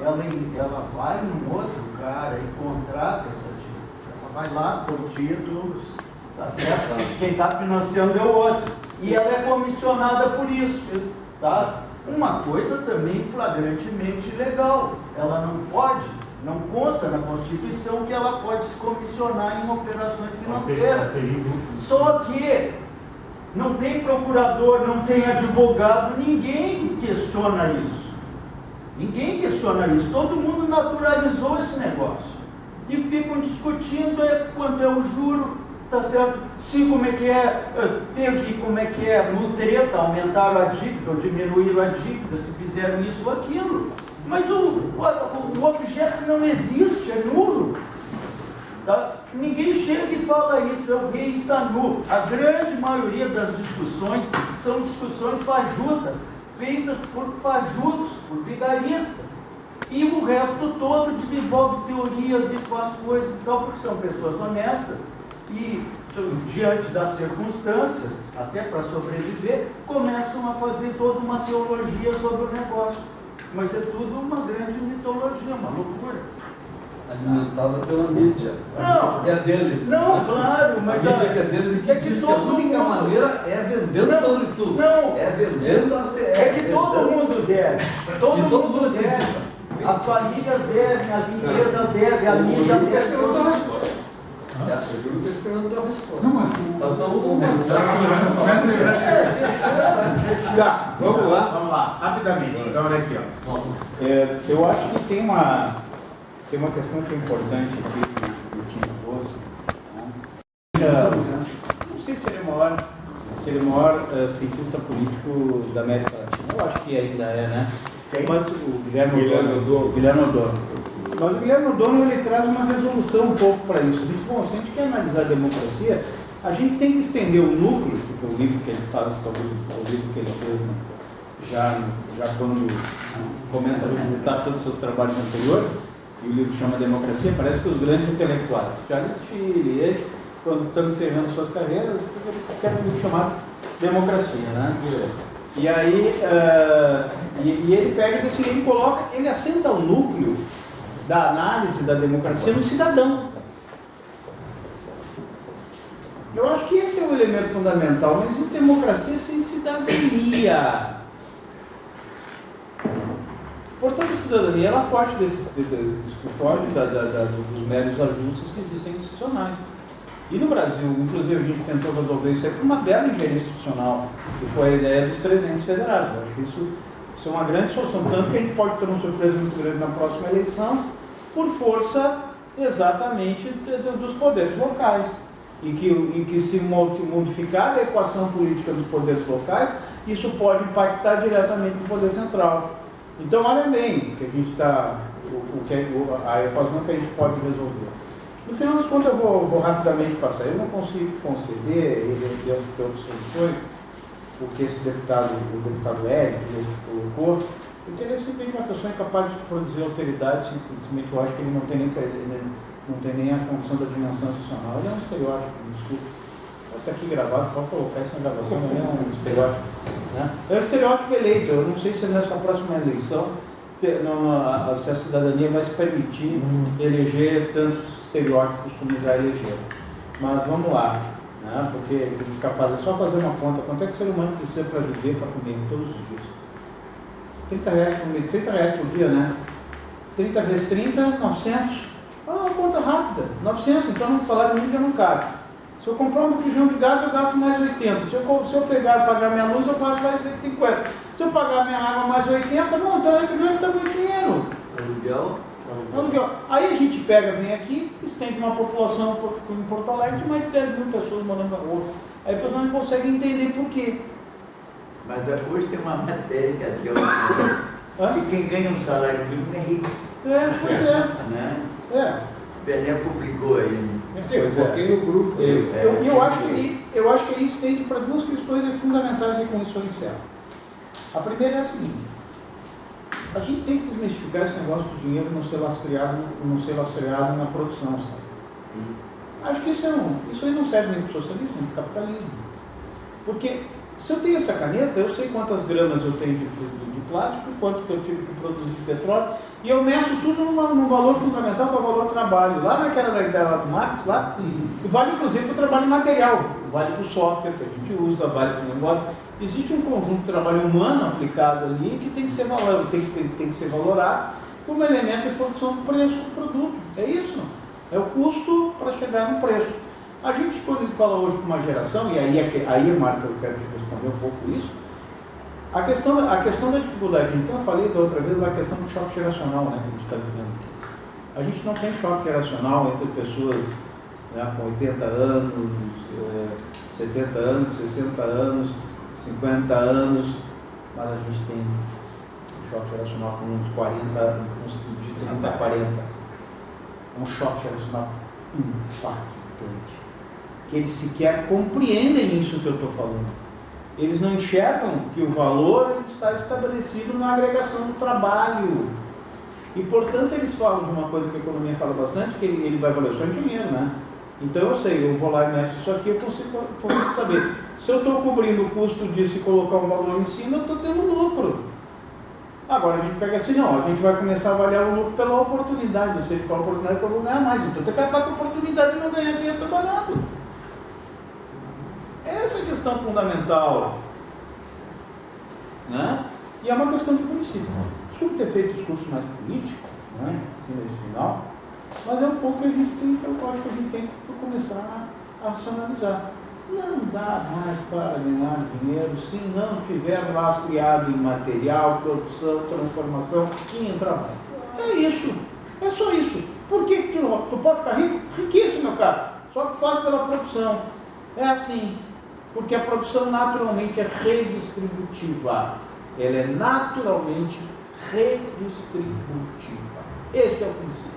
vai num outro cara e contrata essa dívida. Ela vai lá por títulos, tá certo? Quem está financiando é o outro. E ela é comissionada por isso, tá? Uma coisa também flagrantemente ilegal. Ela não pode, não consta na Constituição que ela pode se comissionar em operações financeiras. Só que não tem procurador, não tem advogado, ninguém questiona isso. Ninguém questiona isso. Todo mundo naturalizou esse negócio. E ficam discutindo quanto é o juro, tá certo? Se como é que é, teve como é que é no treta, aumentaram a dívida ou diminuíram a dívida, se fizeram isso ou aquilo. Mas o objeto não existe, é nulo. Tá? Ninguém chega e fala isso, o rei está nu. A grande maioria das discussões são discussões fajutas, feitas por fajutos, por vigaristas. E o resto todo desenvolve teorias e faz coisas e tal, porque são pessoas honestas e, diante das circunstâncias, até para sobreviver, começam a fazer toda uma teologia sobre o negócio. Mas é tudo uma grande mitologia, uma loucura. Alimentada pela mídia. Não, é deles. Não, claro, mas a mídia é deles e que diz que a única maneira é vendendo o Plano Sul. Não, é vendendo a fé. É que todo mundo deve. Todo mundo deve. As famílias devem, as empresas devem, a mídia deve. Eu juro que eu esperando a tua resposta. Não, mas nós estamos Vamos lá. Vamos lá, rapidamente. Então, olha aqui, ó. Eu acho que tem uma questão que é importante aqui que o Tim trouxe. Não sei se ele é o maior cientista político da América Latina. Eu acho que ainda é, né? Mas o Guilherme Odor. Mas o Guilherme Odor, ele traz uma resolução um pouco para isso. Ele diz, bom, se a gente quer analisar a democracia, a gente tem que estender o núcleo, porque o livro que ele faz, o livro que ele fez, né? já quando começa a revisitar todos os seus trabalhos anteriores, e o livro chama Democracia, parece que os grandes intelectuais, Charles Tilly, ele, quando estão encerrando suas carreiras, eles querem um livro chamado Democracia, né? E aí, e ele pega desse livro e coloca, ele assenta o núcleo da análise da democracia no cidadão. Eu acho que esse é o elemento fundamental. Não existe democracia sem cidadania. Portanto, a cidadania ela foge dos meros ajustes que existem institucionais. E no Brasil, inclusive, a gente tentou resolver isso aí por uma bela engenharia institucional, que foi a ideia dos 300 federados. Eu acho que isso é uma grande solução, tanto que a gente pode ter uma surpresa muito grande na próxima eleição, por força exatamente dos poderes locais. Em que se modificar a equação política dos poderes locais, isso pode impactar diretamente no poder central. Então, olha bem que a gente está, a equação que a gente pode resolver. No final das contas, eu vou rapidamente passar. Eu não consigo conceder, dentro de outras soluções, o que o deputado Érico colocou, porque ele é simplesmente uma pessoa incapaz de produzir alteridade, simplesmente eu acho que ele não tem nem a função da dimensão institucional. Ele é um estereótipo, desculpa. Está aqui gravado, pode colocar isso na gravação, não é um estereótipo. Né? É um estereótipo eleito. Eu não sei se nessa próxima eleição se a cidadania vai se permitir eleger tantos estereótipos como já elegeram. Mas vamos lá, né? Porque capaz é só fazer uma conta. Quanto é que o ser humano precisa para viver, para comer todos os dias? 30 reais por dia, né? 30 vezes 30, 900. Uma conta rápida. 900, então no salário mínimo já não cabe. Se eu comprar um botijão de gás, eu gasto mais 80. Se eu pegar e pagar minha luz, eu gasto mais 150. Se eu pagar minha água mais 80, bom, então é que não está muito dinheiro. Aluguel. Aí a gente vem aqui, estende uma população em Porto Alegre de mais de 10 mil pessoas morando na rua. Aí a pessoa não consegue entender por quê. Mas hoje tem uma matéria que aqui que quem ganha um salário mínimo é rico. Pois é. Né? Belém publicou aí. Eu no grupo. Eu acho que ele estende para duas questões fundamentais e com isso eu encerro. A primeira é a seguinte: a gente tem que desmistificar esse negócio do dinheiro não ser lastreado na produção, sabe? Acho que isso aí não serve nem para o socialismo, nem para o capitalismo. Porque se eu tenho essa caneta, eu sei quantas gramas eu tenho de plástico, quanto que eu tive que produzir de petróleo, E eu meço tudo num valor fundamental, que é o valor trabalho. Lá naquela da ideia do Marx, lá, vale inclusive para o trabalho material, vale para o software que a gente usa, vale para o negócio. Existe um conjunto de trabalho humano aplicado ali que tem que ser valorado, tem que ser valorado como elemento de função do preço do produto. É isso. É o custo para chegar no preço. A gente, quando fala hoje com uma geração, e aí Marco, eu quero te responder um pouco isso, a questão da dificuldade, então eu falei da outra vez, a questão do choque geracional, né, que a gente está vivendo aqui. A gente não tem choque geracional entre pessoas, né, com 80 anos, 70 anos, 60 anos, 50 anos, mas a gente tem um choque geracional com uns 40, de 30 a 40. É um choque geracional impactante. Que eles sequer compreendem isso que eu estou falando. Eles não enxergam que o valor está estabelecido na agregação do trabalho. E, portanto, eles falam de uma coisa que a economia fala bastante, que ele vai valer só em dinheiro, né? Então, eu sei, eu vou lá e meço isso aqui, eu consigo saber. Se eu estou cobrindo o custo de se colocar um valor em cima, eu estou tendo lucro. Agora, a gente pega assim, não, a gente vai começar a avaliar o lucro pela oportunidade. Se ficar a oportunidade, eu vou ganhar mais. Então, tem que acabar com a oportunidade de não ganhar dinheiro trabalhando. Essa é a questão fundamental, né? E é uma questão de princípio. Desculpe ter feito discurso mais político, né, aqui nesse final, mas é um pouco que a gente tem, eu acho que a gente tem que começar a racionalizar. Não dá mais para ganhar dinheiro se não tiver lastreado em material, produção, transformação e em trabalho. É isso, é só isso. Por que tu pode ficar rico? Riquíssimo, meu cara, só que faz pela produção. É assim. Porque a produção naturalmente é redistributiva. Ela é naturalmente redistributiva. Esse é o princípio.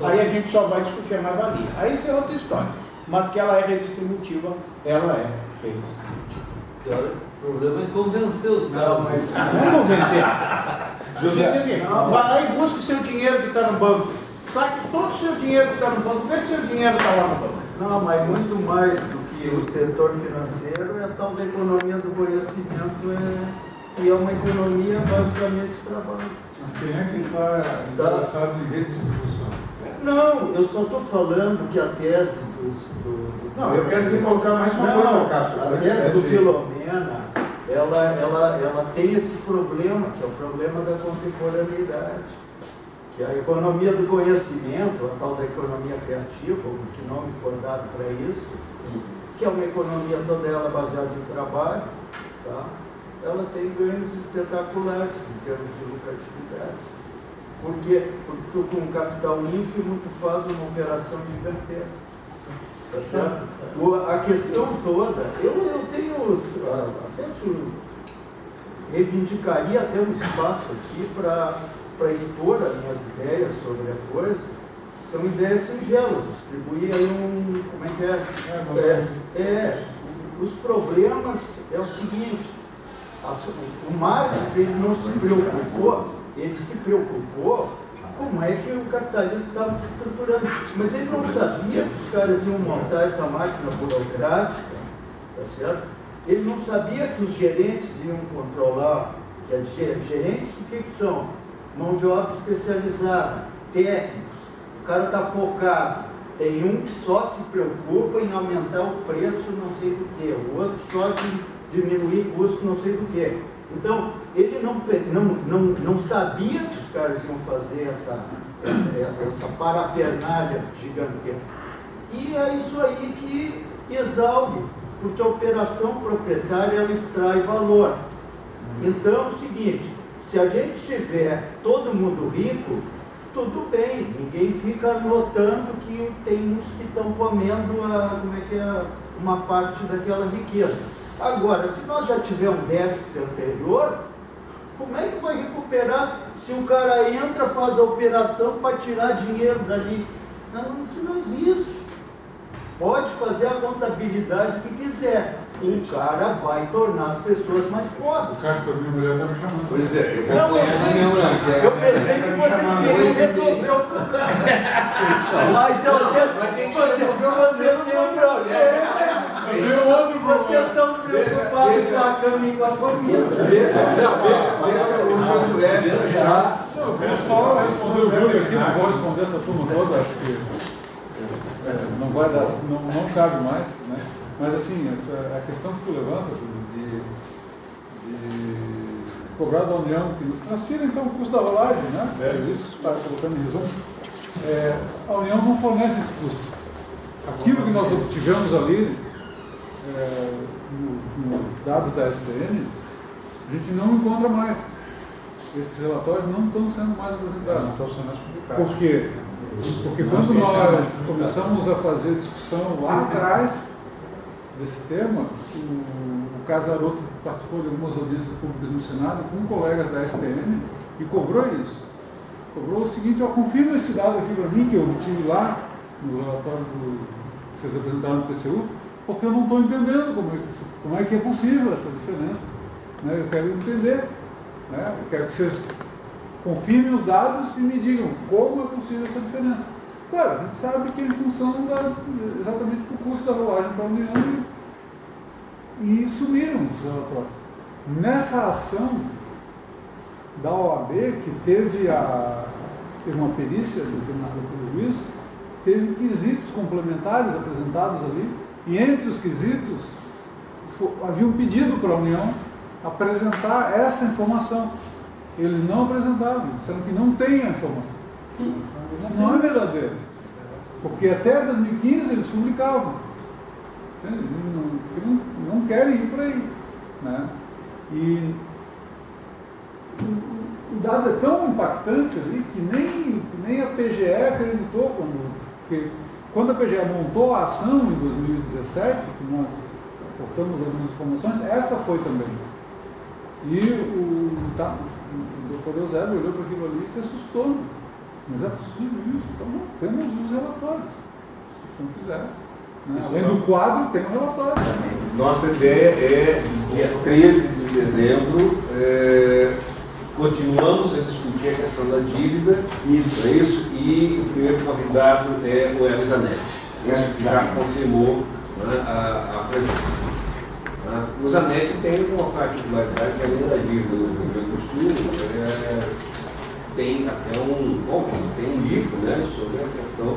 Aí a gente só vai discutir a mais-valia. Aí isso é outra história. Mas que ela é redistributiva, ela é redistributiva. O problema é convencer os caras. Não convencer. José, vai lá e busque o seu dinheiro que está no banco. Saque todo o seu dinheiro que está no banco. Vê se o seu dinheiro está lá no banco. Não, mas muito mais do que o setor financeiro é a tal da economia do conhecimento, que é uma economia basicamente de trabalho. Mas quem é que está interessado em redistribuição? Não, eu só estou falando que a tese Não, eu quero dizer colocar mais uma coisa, Castro. A tese do Filomena, ela tem esse problema, que é o problema da contemporaneidade. Que a economia do conhecimento, a tal da economia criativa, ou que nome for dado para isso, que é uma economia toda ela baseada em trabalho, tá? Ela tem ganhos espetaculares em termos de lucratividade. Porque tu, com um capital ínfimo, tu faz uma operação gigantesca. Tá certo? A questão toda, eu tenho, até reivindicaria até um espaço aqui para expor as minhas ideias sobre a coisa. São ideias singelas, distribuir aí como é que é? Os problemas é o seguinte, o Marx, ele não se preocupou, ele se preocupou como é que o capitalismo estava se estruturando, mas ele não sabia que os caras iam montar essa máquina burocrática, tá certo? Ele não sabia que os gerentes iam controlar, que gerentes o que são? Mão de obra especializada, técnicos, o cara está focado, tem um que só se preocupa em aumentar o preço não sei do que, o outro só de diminuir custo não sei do que. Então, ele não sabia que os caras iam fazer essa parafernália gigantesca. E é isso aí que exaure, porque a operação proprietária ela extrai valor. Então, é o seguinte, se a gente tiver todo mundo rico, tudo bem, ninguém fica notando que tem uns que estão comendo uma parte daquela riqueza. Agora, se nós já tivermos um déficit anterior, como é que vai recuperar se o cara entra, faz a operação para tirar dinheiro dali? Isso não existe. Pode fazer a contabilidade que quiser. O cara vai tornar as pessoas mais pobres. O Castro, minha mulher está me chamando. Pois é, eu vou apoiar a minha mulher. Eu pensei que vocês queriam resolver o problema. Mas vocês têm um problema. Vocês estão preocupados com a cama e com a família. Deixa o Josué fechar Eu vou só responder o Júlio aqui, não vou responder essa turma toda, acho que não vai dar, não cabe mais, né? Mas assim, a questão que tu levanta, Júlio, de cobrar da União que nos transfira então o custo da rolagem, né? É isso que você está colocando em resumo. A União não fornece esse custo. Aquilo que nós obtivemos ali, nos dados da STN, a gente não encontra mais. Esses relatórios não estão sendo mais apresentados. Não estão sendo publicados. Por quê? Porque quando nós começamos a fazer discussão lá atrás desse tema, o Casaroto participou de algumas audiências públicas no Senado com colegas da STN e cobrou isso. Cobrou o seguinte: confirma esse dado aqui para mim, que eu obtive lá no relatório que vocês apresentaram no TCU, porque eu não estou entendendo como é que é possível essa diferença. Né? Eu quero entender. Né? Eu quero que vocês confirmem os dados e me digam como é possível essa diferença. Claro, a gente sabe que é em função exatamente do custo da rolagem para a União e sumiram os relatórios. Nessa ação da OAB, que teve uma perícia determinada pelo juiz, teve quesitos complementares apresentados ali, e entre os quesitos havia um pedido para a União apresentar essa informação. Eles não apresentaram, disseram que não tem a informação. Isso não é verdadeiro. Porque até 2015 eles publicavam. Porque não querem ir por aí. Né? E o dado é tão impactante ali que nem a PGE acreditou porque quando a PGE montou a ação em 2017, que nós aportamos algumas informações, essa foi também. E o Dr. Eusébio olhou para aquilo ali e se assustou. Mas é possível isso? Então não, temos os relatórios, se o senhor quiser. Né? Além do quadro, tem o relatório. Nossa ideia é, dia 13 de dezembro, continuamos a discutir a questão da dívida, isso. É isso, e o primeiro convidado é o Elis Zanetti, que já confirmou, né, a presença. O Zanetti tem uma particularidade que, além da dívida do Rio Grande do Sul, tem até tem um livro, né, sobre a questão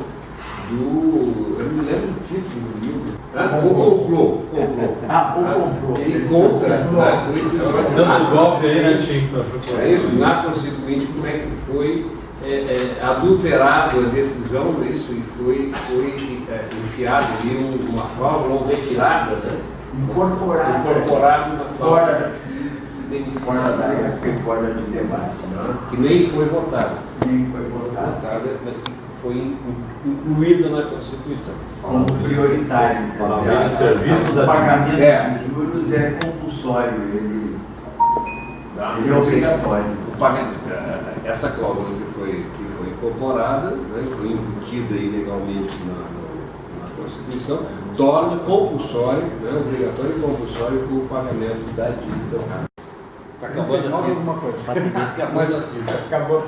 do... Eu não me lembro do título do livro. O complô. Ele conta, dando golpe aí, né, Chico? É isso, na Constituinte, como é que foi adulterado a decisão, isso, e foi enfiado ali uma cláusula ou retirada, né? Incorporado fora da época e fora do debate. Que nem foi votada. Mas que foi incluída na Constituição. Como prioritário. O pagamento de juros é compulsório, ele é obrigatório. Essa cláusula que foi incorporada, né, foi embutida ilegalmente na Constituição, torna compulsório, né, obrigatório e compulsório o pagamento da dívida. Está acabando alguma coisa. Mas acabou a